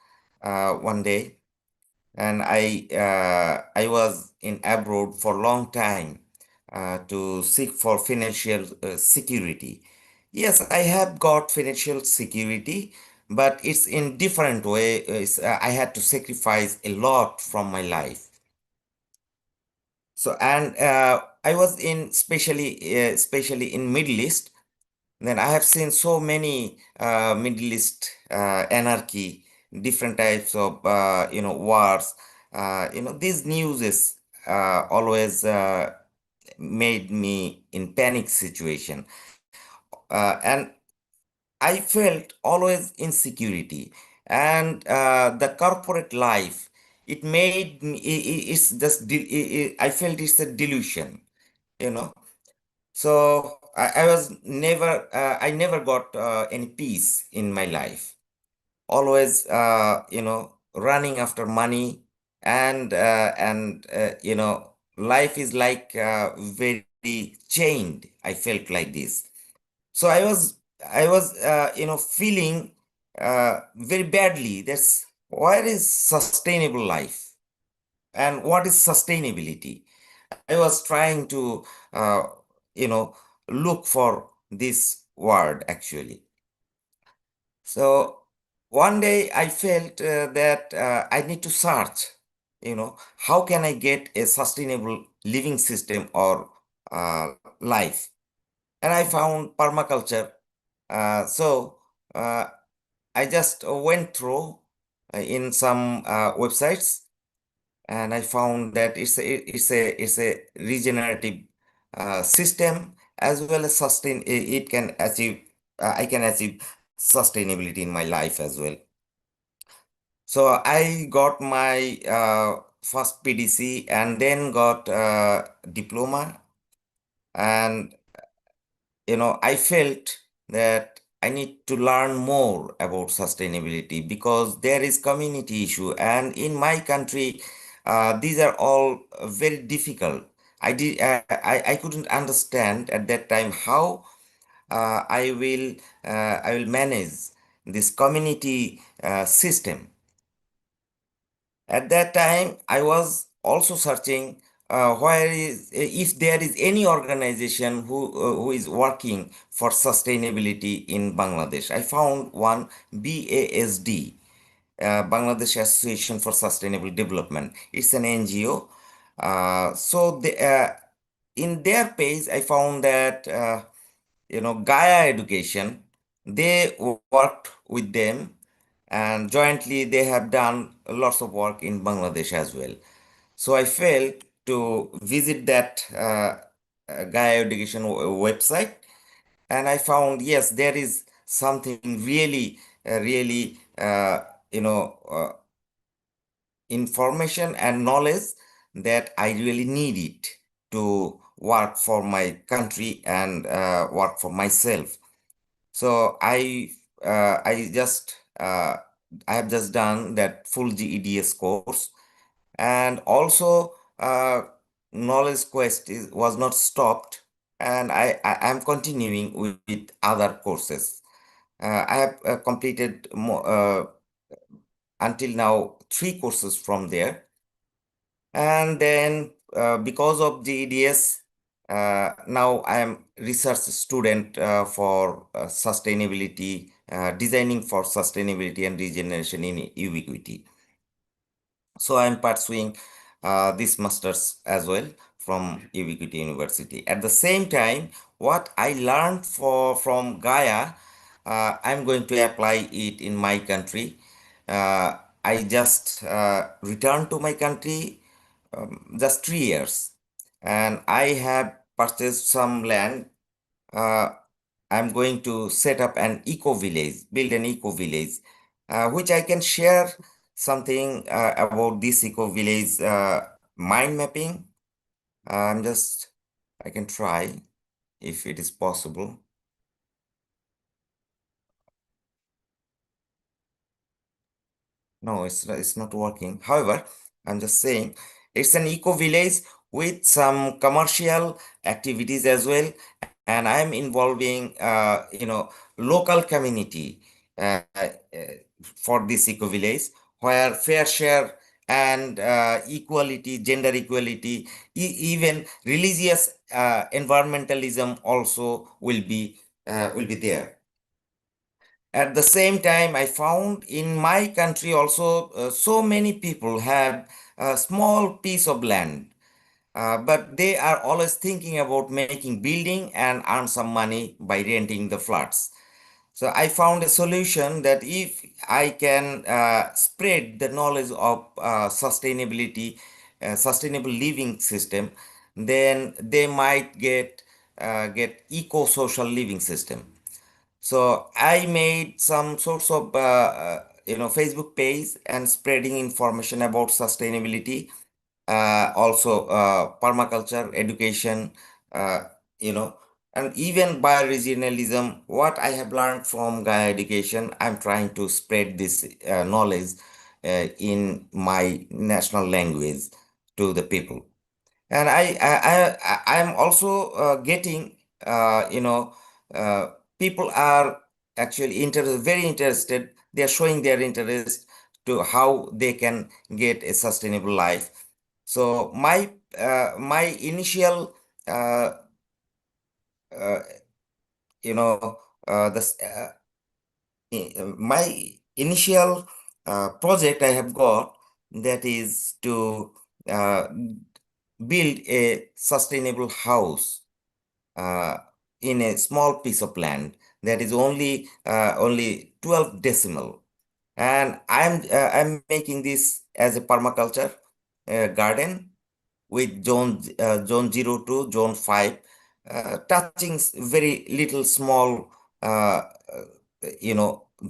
one day, and I was in abroad for a long time to seek for financial security. Yes, I have got financial security, but it's in different way. I had to sacrifice a lot from my life. So and I was in especially in Middle East. Then I have seen so many Middle East anarchy, different types of wars. These news is always made me in panic situation, and I felt always insecurity, and the corporate life. It made me. It's just. I felt it's a delusion. You know. So I was never, I never got any peace in my life. Always, running after money, and life is like very chained. I felt like this. So I was feeling very badly. That's what is sustainable life and what is sustainability. I was trying to, uh, you know, look for this word actually. So one day I felt that I need to search, how can I get a sustainable living system or life? And I found permaculture. So uh, I just went through in some websites, and I found that it's a regenerative system, as well as it can achieve I can achieve sustainability in my life as well. So I got my first PDC and then got diploma, and I felt that I need to learn more about sustainability because there is community issue, and in my country, these are all very difficult. I couldn't understand at that time how uh, I will I will manage this community system. At that time, I was also searching where is if there is any organization who is working for sustainability in Bangladesh. I found one, BASD, Bangladesh Association for Sustainable Development. It's an NGO. In their page, I found that GAIA Education. They worked with them, and jointly they have done lots of work in Bangladesh as well. So I felt to visit that GAIA Education website, and I found yes, there is something really information and knowledge that I really need it to work for my country and work for myself. So I have just done that full GEDS course, and also knowledge quest was not stopped, and I am continuing with other courses. I have completed until now 3 courses from there, and then because of GEDS, now I am research student for sustainability, designing for sustainability and regeneration in Ubiquity. So I'm pursuing this master's as well from Ubiquity University. At the same time, what I learned from Gaia, I'm going to apply it in my country. I just returned to my country just 3 years, and I have purchased some land. uh, I'm going to set up an eco village, build an eco village, which I can share something about this eco village mind mapping. I'm just, I can try if it is possible. No, it's not working. However, I'm just saying it's an eco village with some commercial activities as well, and I'm involving local community for this eco village where fair share and equality, gender equality, even religious environmentalism also will be there. At the same time, I found in my country also so many people have a small piece of land, but they are always thinking about making building and earn some money by renting the flats. So I found a solution that if I can spread the knowledge of sustainability, sustainable living system, then they might get eco-social living system. So I made some sorts of Facebook page and spreading information about sustainability, also permaculture, education, uh, you know, and even bioregionalism. What I have learned from Gaia Education, I'm trying to spread this knowledge in my national language to the people. And I'm also getting uh, you know uh, people are actually very interested. They are showing their interest to how they can get a sustainable life. So my initial uh, uh, you know this my initial project I have got, that is to uh, build a sustainable house uh, in a small piece of land that is only 12 decimal, and I'm making this as a permaculture garden with zone 0 to zone 5, touching very little small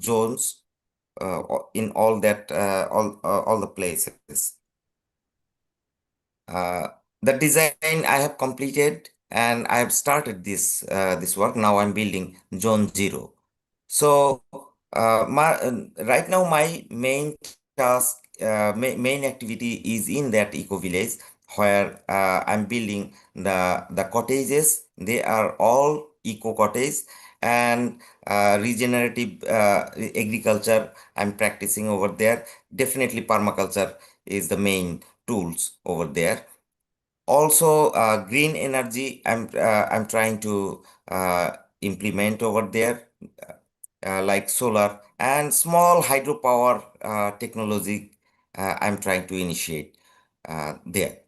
zones in all the places. Uh, the design I have completed, and I have started this work. Now I'm building zone 0. So right now my main task, main activity is in that eco village where I'm building the cottages. They are all eco cottage, and regenerative agriculture I'm practicing over there. Definitely permaculture is the main tools over there. Also, green energy I'm trying to implement over there, like solar and small hydropower technology. I'm trying to initiate there.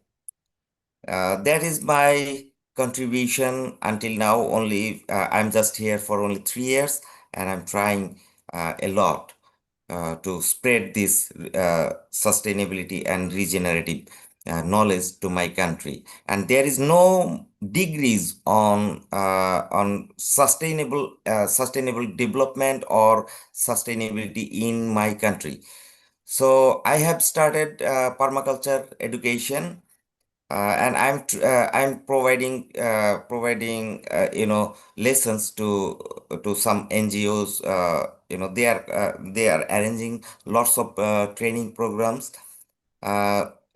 That is my contribution until now. Only I'm just here for only 3 years, and I'm trying a lot to spread this sustainability and regenerative knowledge to my country. And there is no degrees on sustainable development or sustainability in my country. So I have started permaculture education, I'm providing lessons to some NGOs. They are arranging lots of training programs,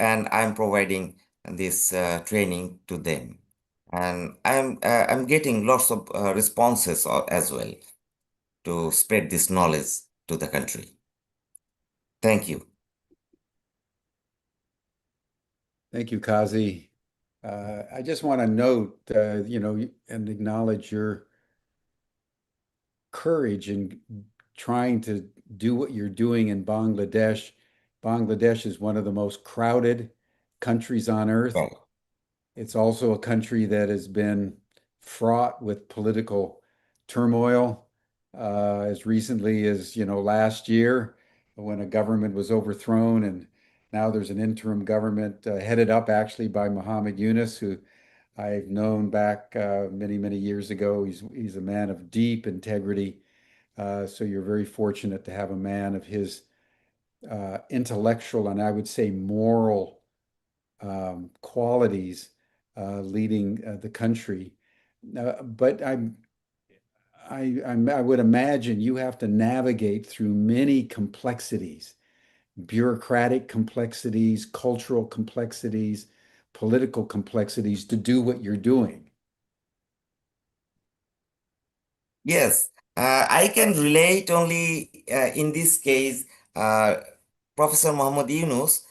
and I'm providing this training to them, and I'm getting lots of responses as well to spread this knowledge to the country. Thank you. Thank you, Kazi. I just want to note, and acknowledge your courage in trying to do what you're doing in Bangladesh Bangladesh is one of the most crowded countries on earth. Right. It's also a country that has been fraught with political turmoil as recently as, last year when a government was overthrown, and now there's an interim government headed up actually by Muhammad Yunus, who I've known back many, many years ago. He's a man of deep integrity. So you're very fortunate to have a man of his intellectual and I would say moral qualities leading the country. But I would imagine you have to navigate through many complexities, bureaucratic complexities, cultural complexities, political complexities to do what you're doing. Yes, I can relate only in this case, Professor Muhammad Yunus.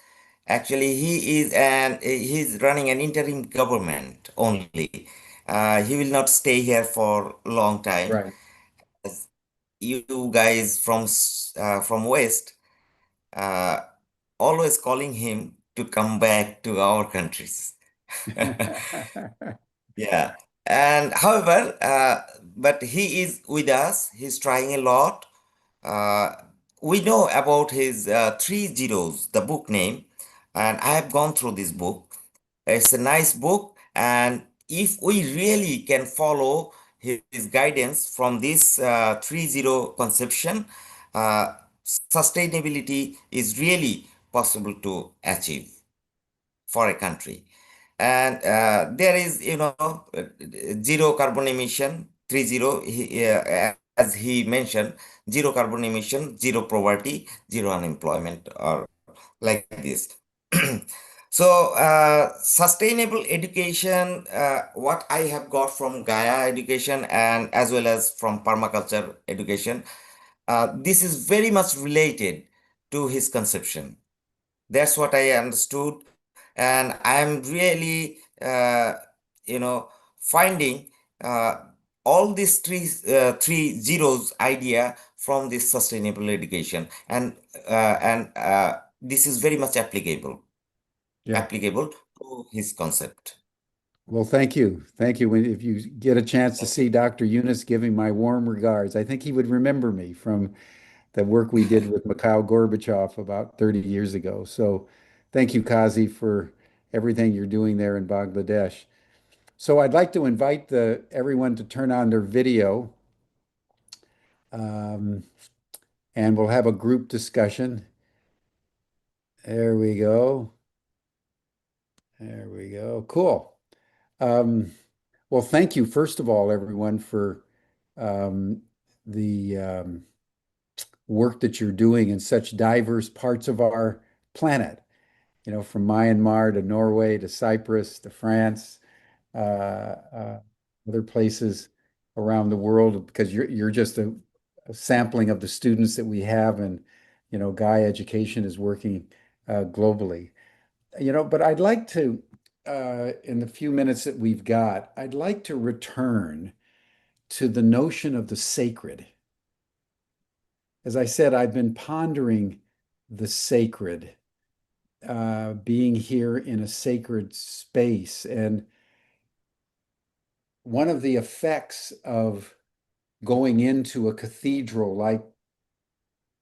Actually, he's running an interim government only. He will not stay here for a long time. Right. As you guys from West, uh, always calling him to come back to our countries. Yeah. And however, but he is with us. He's trying a lot. Uh, we know about his Three Zeros, the book name, and I have gone through this book. It's a nice book, and if we really can follow his guidance from this 3 0 conception, uh, sustainability is really possible to achieve for a country. And there is, zero carbon emission, 3 0, as he mentioned, zero carbon emission, zero poverty, zero unemployment, or like this. So, sustainable education, what I have got from Gaia education and as well as from permaculture education, this is very much related to his conception. That's what I understood, and I'm really, finding uh, all these three zeros idea from this sustainable education, and this is very much Yeah. applicable to his concept. Well, thank you. Thank you. If you get a chance to see Dr. Yunus, give him my warm regards. I think he would remember me from the work we did with Mikhail Gorbachev about 30 years ago. So thank you, Kazi, for everything you're doing there in Bangladesh. So I'd like to invite everyone to turn on their video, um, and we'll have a group discussion. There we go. There we go. Cool. Well, thank you, first of all, everyone, for um, the work that you're doing in such diverse parts of our planet, from Myanmar to Norway to Cyprus to France, other places around the world, because you're just a sampling of the students that we have, and GAIA Education is working globally. But I'd like to, in the few minutes that we've got, I'd like to return to the notion of the sacred. As I said, I've been pondering the sacred, being here in a sacred space. And one of the effects of going into a cathedral like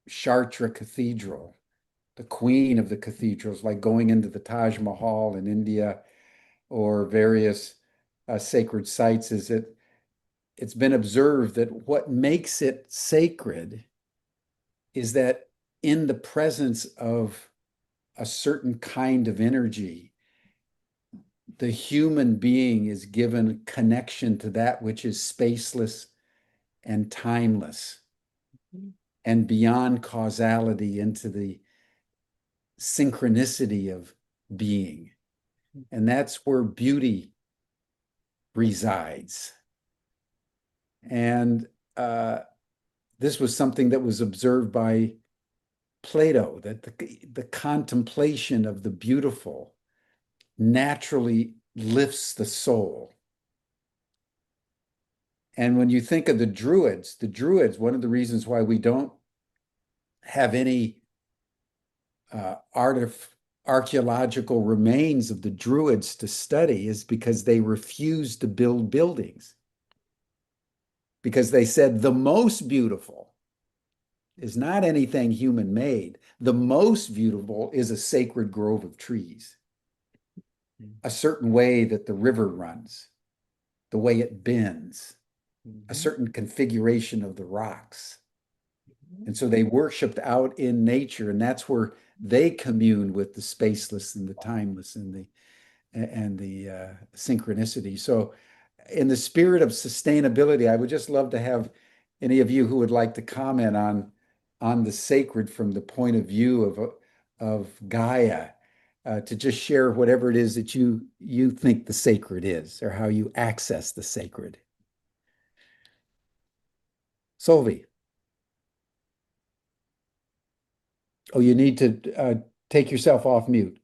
Chartres Cathedral, the queen of the cathedrals, like going into the Taj Mahal in India or various sacred sites, is that it's been observed that what makes it sacred is that in the presence of a certain kind of energy, the human being is given connection to that which is spaceless and timeless and beyond causality into the synchronicity of being. And that's where beauty resides. And this was something that was observed by Plato, that the contemplation of the beautiful naturally lifts the soul. And when you think of the Druids, one of the reasons why we don't have any archaeological remains of the Druids to study is because they refused to build buildings. Because they said the most beautiful is not anything human made. The most beautiful is a sacred grove of trees, a certain way that the river runs, the way it bends, a certain configuration of the rocks. And so they worshiped out in nature, and that's where they commune with the spaceless and the timeless and the synchronicity. So in the spirit of sustainability, I would just love to have any of you who would like to comment on the sacred from the point of view of Gaia, to just share whatever it is that you think the sacred is, or how you access the sacred. Solvi. Oh, you need to take yourself off mute.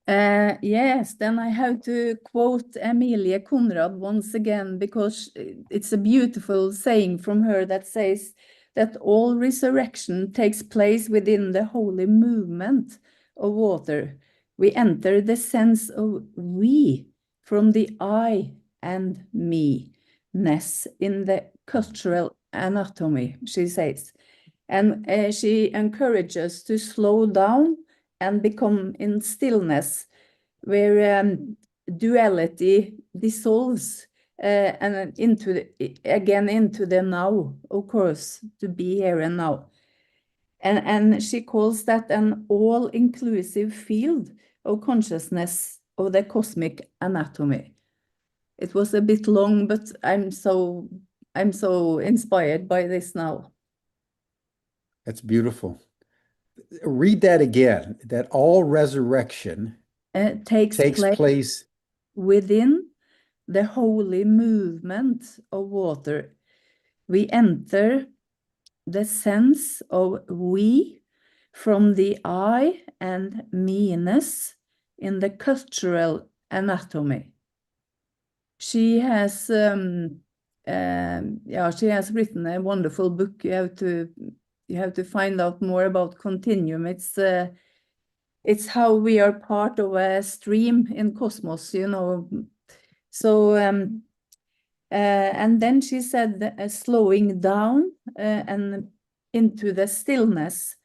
Yes, then I have to quote Emilie Conrad once again, because it's a beautiful saying from her that says that all resurrection takes place within the holy movement of water. We enter the sense of we from the I and me-ness in the cultural anatomy, she says. And she encourages us to slow down and become in stillness, where duality dissolves and into the now, of course, to be here and now. And she calls that an all-inclusive field of consciousness of the cosmic anatomy. It was a bit long, but I'm so inspired by this now. That's beautiful. Read that again, that all resurrection takes place within the holy movement of water. We enter the sense of we from the I and me-ness in the cultural anatomy. She has written a wonderful book. You have to find out more about continuum. It's how we are part of a stream in cosmos, you know. So and then she said slowing down and into the stillness,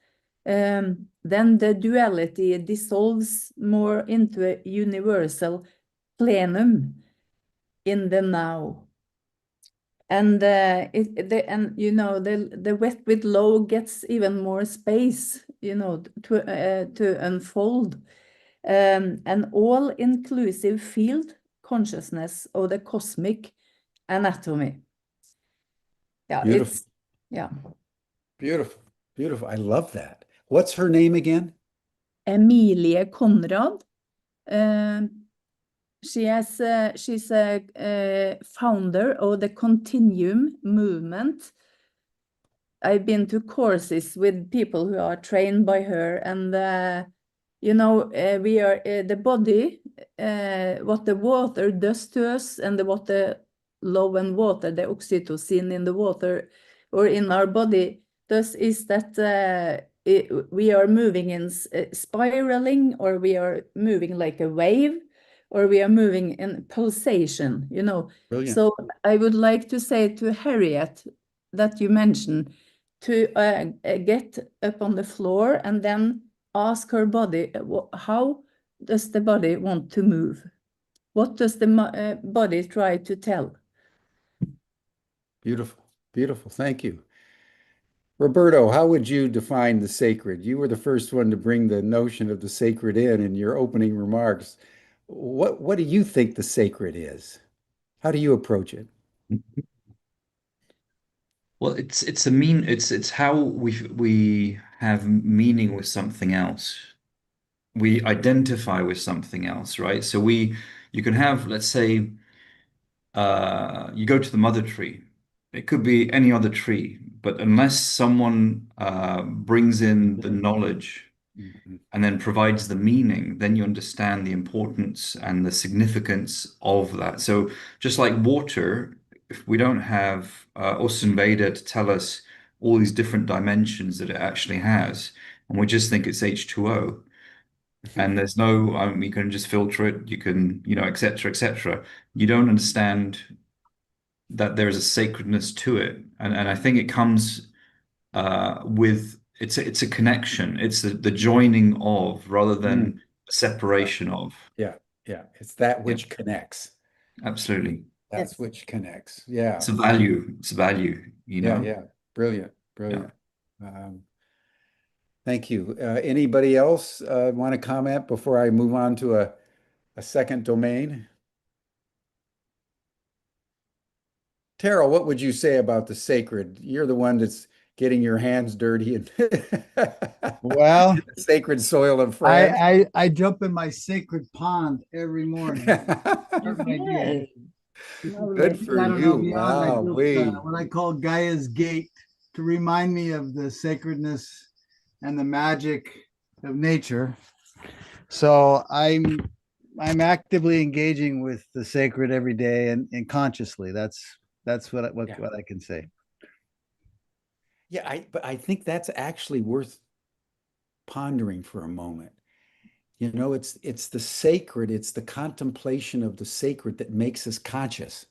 then the duality dissolves more into a universal plenum in the now. And the wet with low gets even more space, you know, to unfold. An all-inclusive field consciousness of the cosmic anatomy. Yeah, beautiful. Yeah. Beautiful, beautiful. I love that. What's her name again? Emilie Conrad. She's a founder of the Continuum movement. I've been to courses with people who are trained by her, and we are the body, what the water does to us, and what the love and water, the oxytocin in the water or in our body does, is that we are moving in spiraling, or we are moving like a wave, or we are moving in pulsation, you know. Brilliant. So I would like to say to Harriet that you mentioned, to get up on the floor and then ask her body, how does the body want to move? What does the body try to tell? Beautiful, beautiful. Thank you. Roberto, how would you define the sacred? You were the first one to bring the notion of the sacred in your opening remarks. What do you think the sacred is? How do you approach it? Well, it's how we have meaning with something else. We identify with something else, right? So you can have, let's say, you go to the mother tree. It could be any other tree, but unless someone brings in the knowledge and then provides the meaning, then you understand the importance and the significance of that. So just like water, if we don't have Usun Veda to tell us all these different dimensions that it actually has, and we just think it's H2O. And there's no, you can just filter it, you can, et cetera, et cetera. You don't understand that there is a sacredness to it. And I think it comes with it's a connection. It's the joining of rather than separation of. Yeah, yeah. It's that which connects. Absolutely. That's Yes. which connects. Yeah. It's a value. It's a value, Yeah, yeah. Brilliant, brilliant. Thank you. Anybody else want to comment before I move on to a second domain? Terrell, what would you say about the sacred? You're the one that's getting your hands dirty and Well, in the sacred soil of France. I jump in my sacred pond every morning. Start my day. Good for I don't you. know, beyond, I Wow, built what I call Gaia's gate to remind me of the sacredness and the magic of nature. So I'm actively engaging with the sacred every day and consciously. That's what I can say. Yeah, but I think that's actually worth pondering for a moment. It's the sacred, it's the contemplation of the sacred that makes us conscious.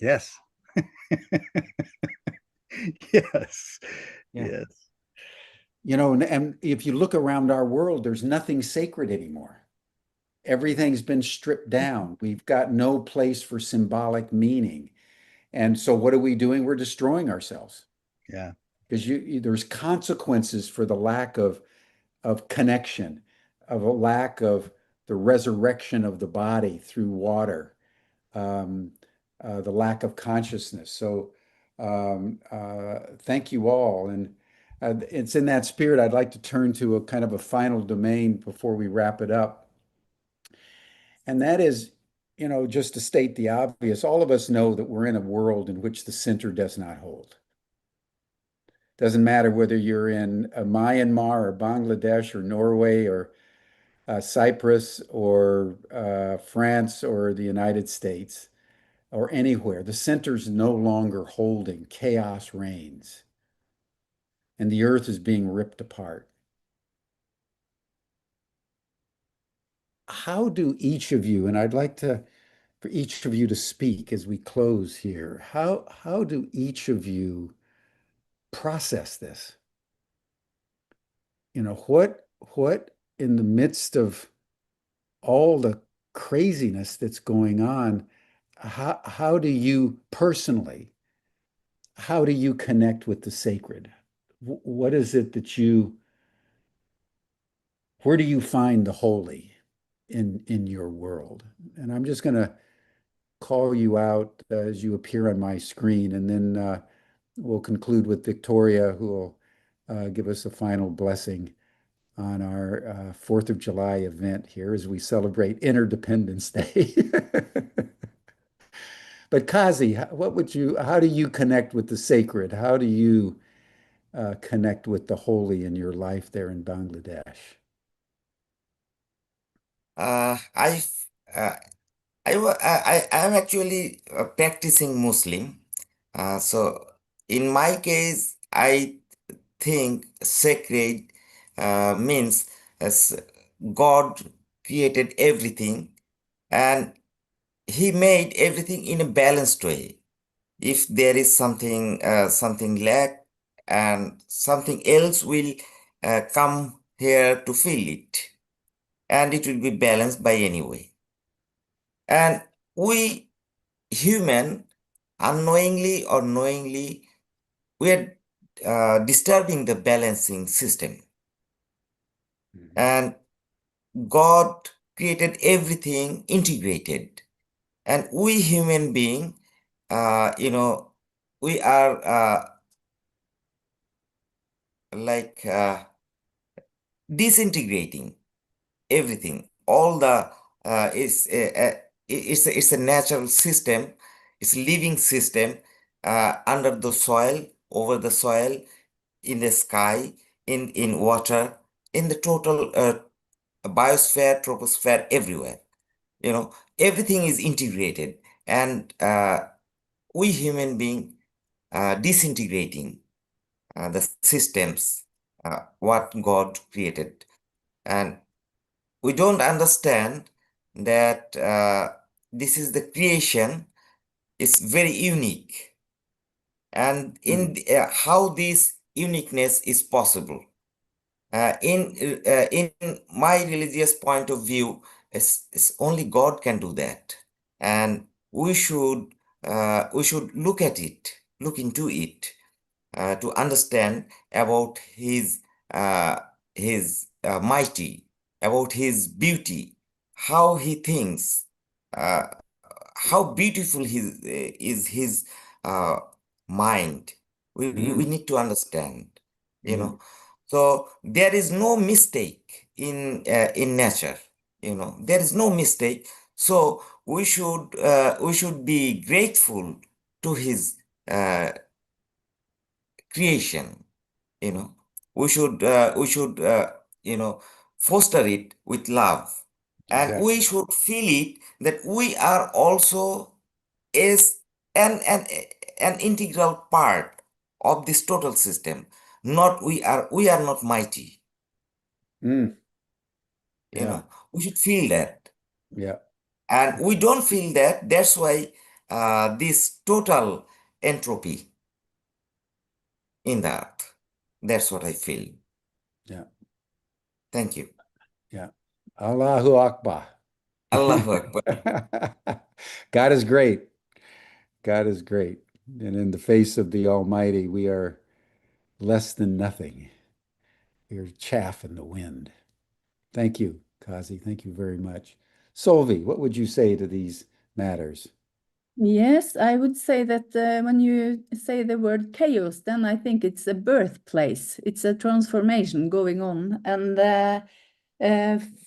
Yes. Yes. Yeah. Yes. And if you look around our world, there's nothing sacred anymore. Everything's been stripped down. We've got no place for symbolic meaning. And so what are we doing? We're destroying ourselves. Yeah. Because there's consequences for the lack of connection, of a lack of the resurrection of the body through water, the lack of consciousness. So thank you all. And it's in that spirit, I'd like to turn to a kind of a final domain before we wrap it up. And that is, just to state the obvious, all of us know that we're in a world in which the center does not hold. Doesn't matter whether you're in Myanmar or Bangladesh or Norway or Cyprus or France or the United States or anywhere. The center's no longer holding. Chaos reigns. And the earth is being ripped apart. How do each of you, and I'd like for each of you to speak as we close here, how do each of you process this? What in the midst of all the craziness that's going on, how do you personally, how do you connect with the sacred? What is it that where do you find the holy in your world? And I'm just going to call you out as you appear on my screen, and then we'll conclude with Victoria, who will give us a final blessing on our 4th of July event here as we celebrate Interdependence Day. But Kazi, how do you connect with the sacred? How do you connect with the holy in your life there in Bangladesh? I uh, I am actually practicing Muslim. So in my case, I think sacred means as God created everything and He made everything in a balanced way. If there is something lack and something else will come here to fill it, and it will be balanced by any way. And we human, unknowingly or knowingly, we are disturbing the balancing system. And God created everything integrated. And we human being, we are like disintegrating everything. All the it's a natural system. It's a living system under the soil, over the soil, in the sky, in water, in the total biosphere, troposphere, everywhere. Everything is integrated, and we human being disintegrating the systems, what God created. And we don't understand that this is the creation is very unique. And in how this uniqueness is possible. In my religious point of view, it's only God can do that, and we should look at it, look into it, to understand about his mighty, about his beauty, how he thinks, uh, how beautiful is his uh, mind. We need to understand, you know. So there is no mistake in nature, you know. There is no mistake. So we should be grateful to his creation, you know. We should you know, foster it with love, and we should feel it that we are also is an integral part of this total system. Not we are not mighty. Mm. You Yeah. know, we should feel that. Yeah. And we don't feel that. That's why this total entropy in the earth. That's what I feel. Yeah. Thank you. Yeah. Allahu Akbar. Allahu Akbar. God is great. God is great. And in the face of the Almighty, we are less than nothing. We are chaff in the wind. Thank you, Kazi. Thank you very much. Solvi, what would you say to these matters? Yes, I would say that when you say the word chaos, then I think it's a birthplace. It's a transformation going on. And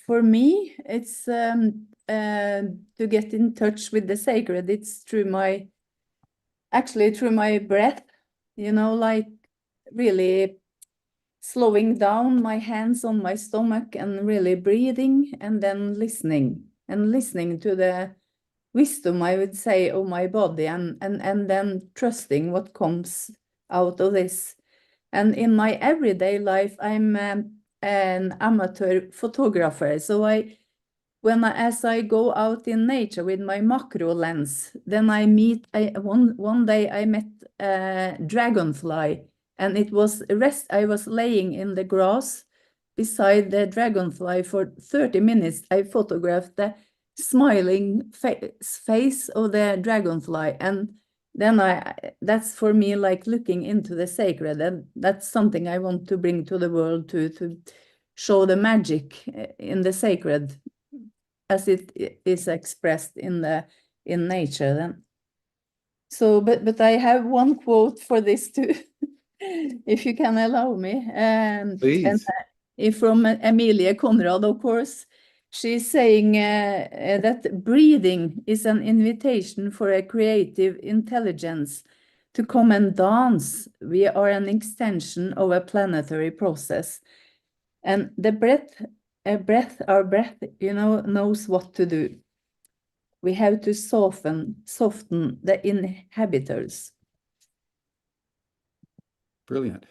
for me, it's to get in touch with the sacred. It's actually through my breath, you know, like really slowing down my hands on my stomach and really breathing and then listening to the wisdom, I would say, of my body, and then trusting what comes out of this. And in my everyday life, I'm an amateur photographer. So as I go out in nature with my macro lens, then one day I met a dragonfly, and I was laying in the grass beside the dragonfly for 30 minutes. I photographed the smiling face of the dragonfly, and then that's for me like looking into the sacred, and that's something I want to bring to the world, to show the magic in the sacred as it is expressed in nature then. So, but I have one quote for this too, if you can allow me. Please. And from Emilia Conrad, of course. She's saying that breathing is an invitation for a creative intelligence to come and dance. We are an extension of a planetary process. And our breath, you know, knows what to do. We have to soften the inhabitants. Brilliant.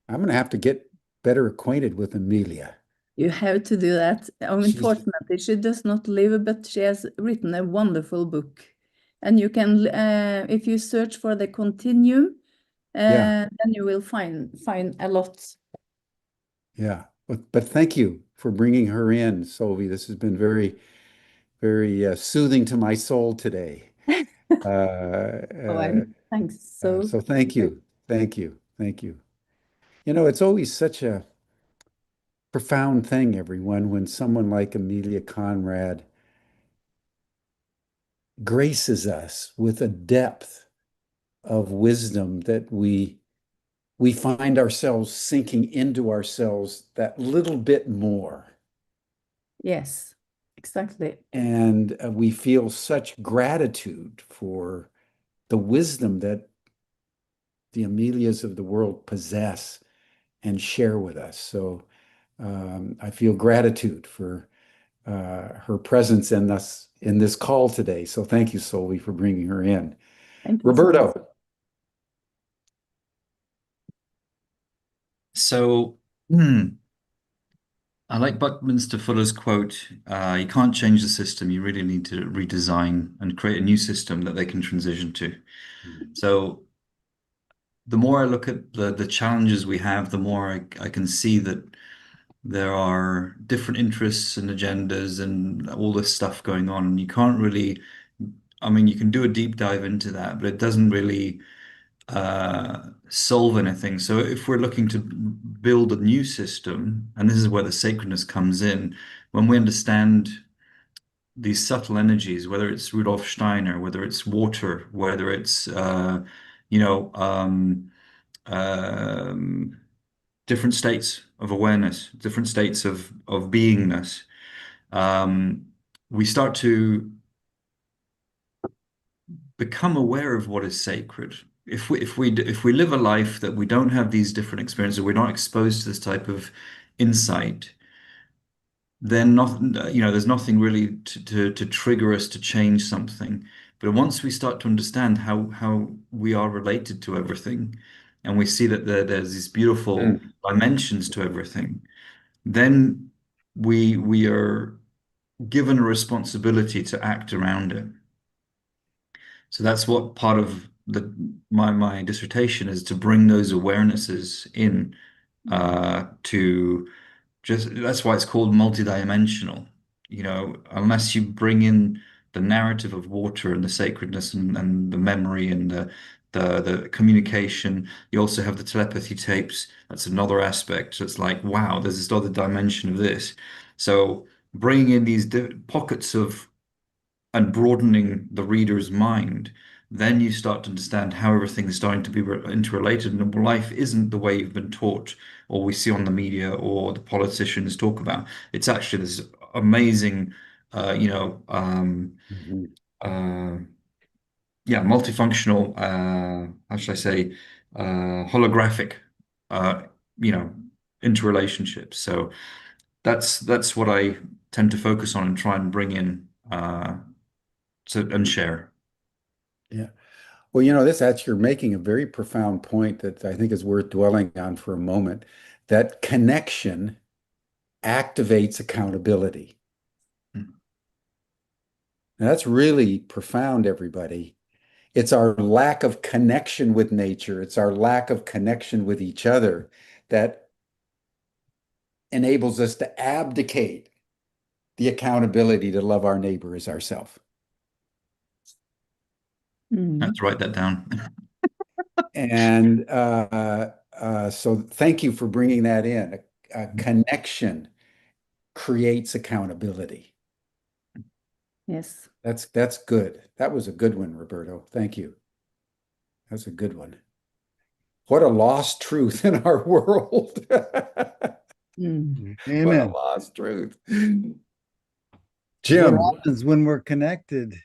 I'm going to have to get better acquainted with Amelia. You have to do that. Unfortunately, she does not live, but she has written a wonderful book. And you can, if you search for the continuum, then you will find a lot. Yeah. But thank you for bringing her in, Solvi. This has been very, very soothing to my soul today. Thanks. So thank you. Thank you. Thank you. You know, it's always such a profound thing, everyone, when someone like Amelia Conrad graces us with a depth of wisdom that we find ourselves sinking into ourselves that little bit more. Yes, exactly. And we feel such gratitude for the wisdom that the Amelias of the world possess and share with us. So I feel gratitude for her presence in this call today. So thank you, Solvi, for bringing her in. Thank you, Roberto. So, I like Buckminster Fuller's quote, you can't change the system, you really need to redesign and create a new system that they can transition to. So the more I look at the challenges we have, the more I can see that there are different interests and agendas and all this stuff going on. And you can't really, I mean, you can do a deep dive into that, but it doesn't really solve anything. So if we're looking to build a new system, and this is where the sacredness comes in, when we understand these subtle energies, whether it's Rudolf Steiner, whether it's water, whether it's you know um, different states of awareness, different states of beingness, we start to become aware of what is sacred. If we live a life that we don't have these different experiences, we're not exposed to this type of insight, then nothing, there's nothing really to trigger us to change something. But once we start to understand how we are related to everything, and we see that there's these beautiful dimensions to everything, then we are given a responsibility to act around it. So that's what part of my dissertation is, to bring those awarenesses in to just, that's why it's called multidimensional. Unless you bring in the narrative of water and the sacredness and the memory and the communication, you also have the telepathy tapes. That's another aspect. So it's like, wow, there's this other dimension of this. So bringing in these pockets of and broadening the reader's mind, then you start to understand how everything is starting to be interrelated, and life isn't the way you've been taught or we see on the media or the politicians talk about. It's actually this amazing, multifunctional, how should I say, holographic, uh, you know, interrelationships. So that's what I tend to focus on and try and bring in and share. Yeah. Well, you're making a very profound point that I think is worth dwelling on for a moment. That connection activates accountability. Mm. Now, that's really profound, everybody. It's our lack of connection with nature, it's our lack of connection with each other that enables us to abdicate the accountability to love our neighbor as ourselves. I have to write that down. And so thank you for bringing that in. A connection creates accountability. Yes. That's good. That was a good one, Roberto. Thank you. That's a good one. What a lost truth in our world. Amen. What a lost truth. What Jim. happens when we're connected?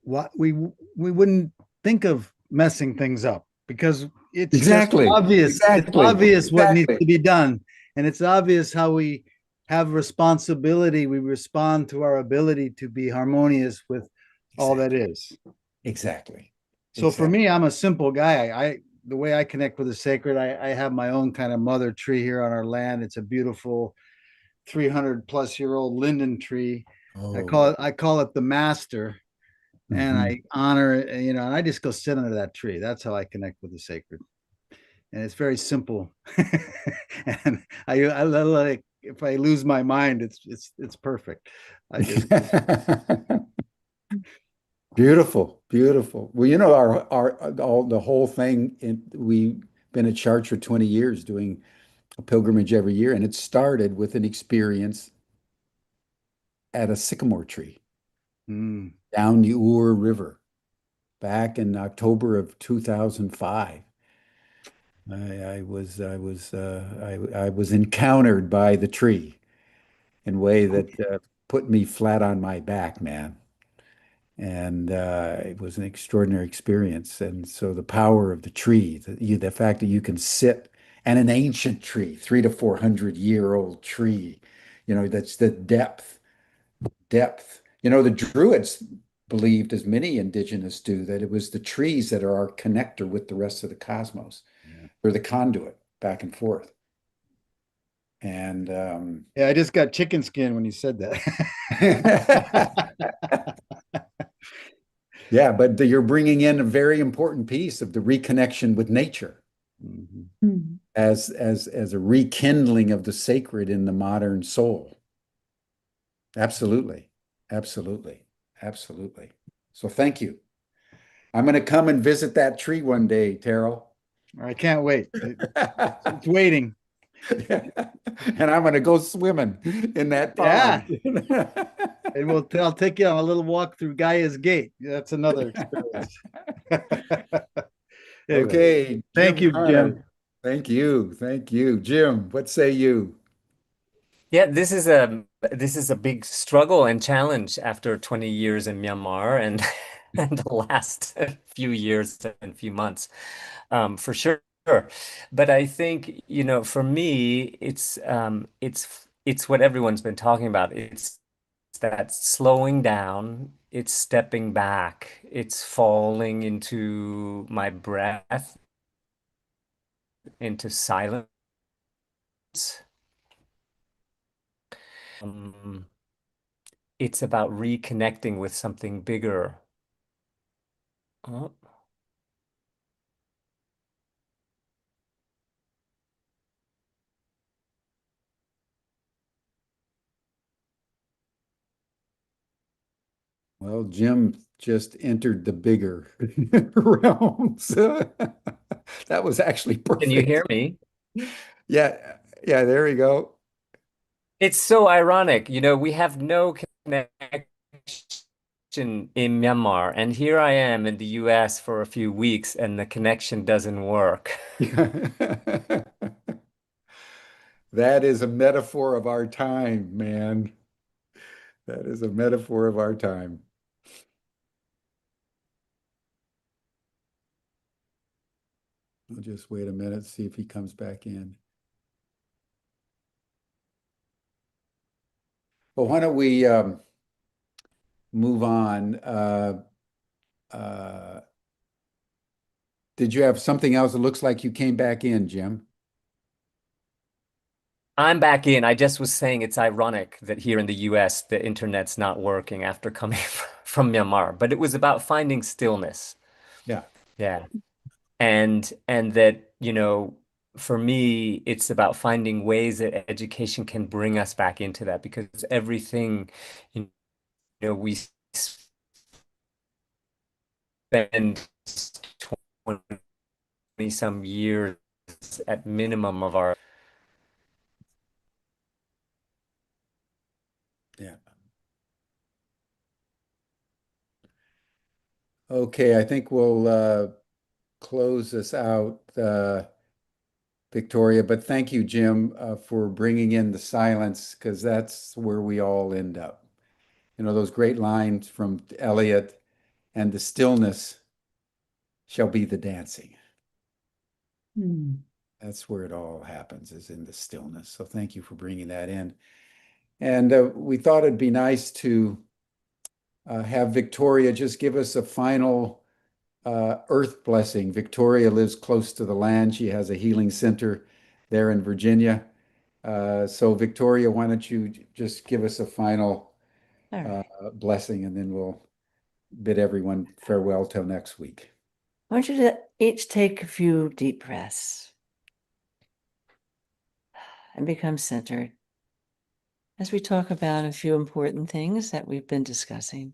What we wouldn't think of messing things up because it's Exactly. obvious. Exactly. It's obvious what needs Exactly. to be done, and it's obvious how we have responsibility. We respond to our ability to be harmonious with all that is. Exactly. So for me, I'm a simple guy. The way I connect with the sacred, I have my own kind of mother tree here on our land. It's a beautiful 300-plus-year-old linden tree. I call it the master, and I honor it, and I just go sit under that tree. That's how I connect with the sacred, and it's very simple. And I like, if I lose my mind, it's perfect. I just Beautiful, beautiful. Well, the whole thing, we've been at church for 20 years doing a pilgrimage every year, and it started with an experience at a sycamore tree down the Ur River back in October of 2005. I was encountered by the tree in a way that put me flat on my back, man. And it was an extraordinary experience. And so the power of the tree, the fact that you can sit, and an ancient tree, 300 to 400-year-old tree, that's the depth. The Druids believed, as many indigenous do, that it was the trees that are our connector with the rest of the cosmos. They're the conduit. back and forth. And Yeah, I just got chicken skin when you said that. yeah, but you're bringing in a very important piece of the reconnection with nature as a rekindling of the sacred in the modern soul. Absolutely. Absolutely. Absolutely. So thank you. I'm going to come and visit that tree one day, Terrell. I can't wait. It's waiting. And I'm going to go swimming in that pond. And I'll take you on a little walk through Gaia's Gate. That's another experience. Anyway, okay. Thank you, Jim. Thank you. Thank you. Jim, what say you? Yeah, this is a big struggle and challenge after 20 years in Myanmar and and the last few years and few months, for sure. But I think, you know, for me, it's what everyone's been talking about. It's that slowing down, it's stepping back, it's falling into my breath, into silence. It's about reconnecting with something bigger. Oh. Well, Jim just entered the bigger realms. That was actually perfect. Can you hear me? Yeah, yeah, there we go. It's so ironic. You know, we have no connection in Myanmar, and here I am in the US for a few weeks, and the connection doesn't work. That is a metaphor of our time, man. That is a metaphor of our time. I'll just wait a minute, see if he comes back in. Well, why don't we move on? Did you have something else? It looks like you came back in, Jim. I'm back in. I just was saying it's ironic that here in the US, the internet's not working after coming from Myanmar, but it was about finding stillness. Yeah. Yeah. And that, you know, for me, it's about finding ways that education can bring us back into that, because everything, you know, we spend 20 some years at minimum of our. Yeah. Okay, I think we'll close this out, Victoria. But thank you, Jim, for bringing in the silence, because that's where we all end up. You know, those great lines from Eliot, and the stillness shall be the dancing. That's where it all happens, is in the stillness. So thank you for bringing that in. And we thought it'd be nice to have Victoria just give us a final earth blessing. Victoria lives close to the land. She has a healing center there in Virginia. So Victoria, why don't you just give us a final blessing, and then we'll bid everyone farewell till next week. I want you to each take a few deep breaths and become centered as we talk about a few important things that we've been discussing.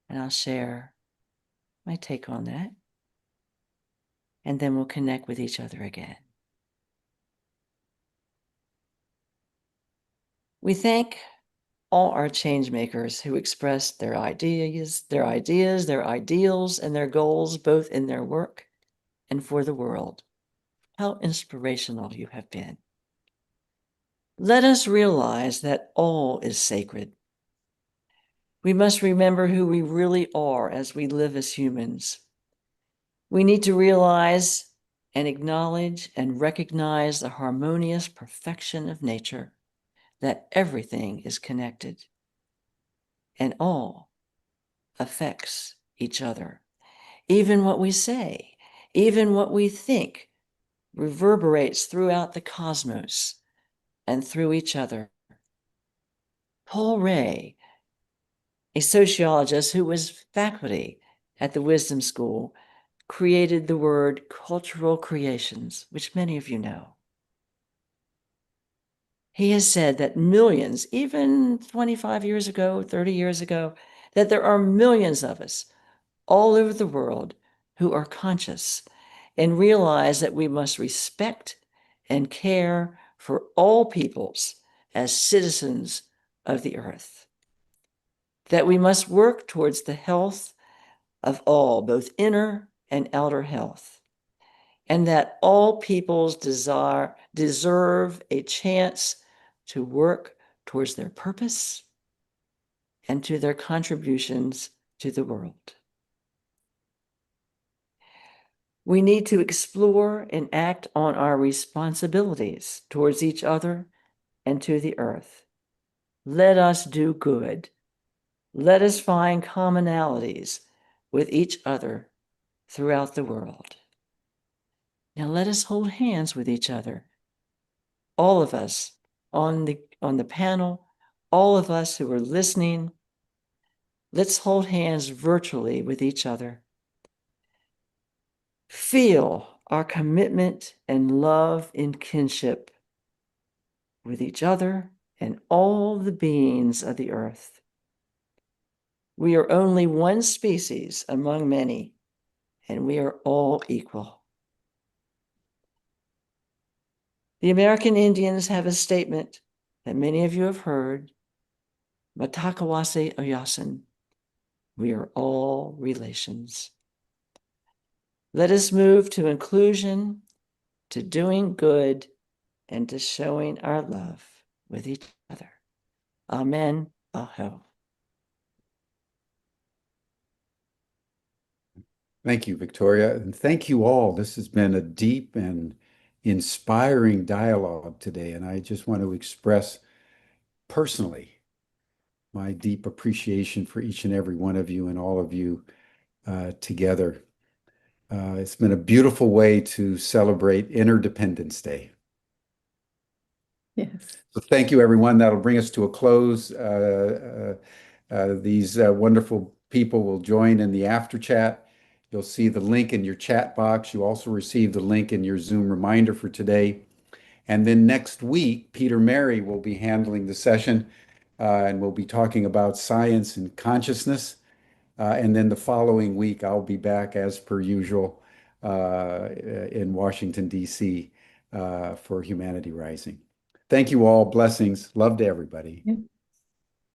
And I'll share my take on that. And then we'll connect with each other again. We thank all our change makers who expressed their ideas, their ideals, and their goals, both in their work and for the world. How inspirational you have been. Let us realize that all is sacred. We must remember who we really are as we live as humans. We need to realize and acknowledge and recognize the harmonious perfection of nature, that everything is connected and all affects each other. Even what we say, even what we think, reverberates throughout the cosmos and through each other. Paul Ray, a sociologist who was faculty at the Wisdom School, created the word cultural creations, which many of you know. He has said that millions, even 25 years ago, 30 years ago, that there are millions of us all over the world who are conscious and realize that we must respect and care for all peoples as citizens of the earth, that we must work towards the health of all, both inner and outer health, and that all peoples deserve a chance to work towards their purpose and to their contributions to the world. We need to explore and act on our responsibilities towards each other and to the earth. Let us do good. Let us find commonalities with each other throughout the world. Now let us hold hands with each other. All of us on the panel, all of us who are listening, let's hold hands virtually with each other. Feel our commitment and love in kinship with each other and all the beings of the earth. We are only one species among many, and we are all equal. The American Indians have a statement that many of you have heard, Matakawase Oyasin, we are all relations. Let us move to inclusion, to doing good, and to showing our love with each other. Amen. Aho. Thank you, Victoria, and thank you all. This has been a deep and inspiring dialogue today, and I just want to express personally my deep appreciation for each and every one of you and all of you together. It's been a beautiful way to celebrate Interdependence Day. Yes. So thank you, everyone. That'll bring us to a close. These wonderful people will join in the after chat. You'll see the link in your chat box. You also receive the link in your Zoom reminder for today. And then next week, Peter Mary will be handling the session, and we'll be talking about science and consciousness. And then the following week, I'll be back as per usual in Washington, D.C. For Humanity Rising. Thank you all. Blessings. Love to everybody. Yeah.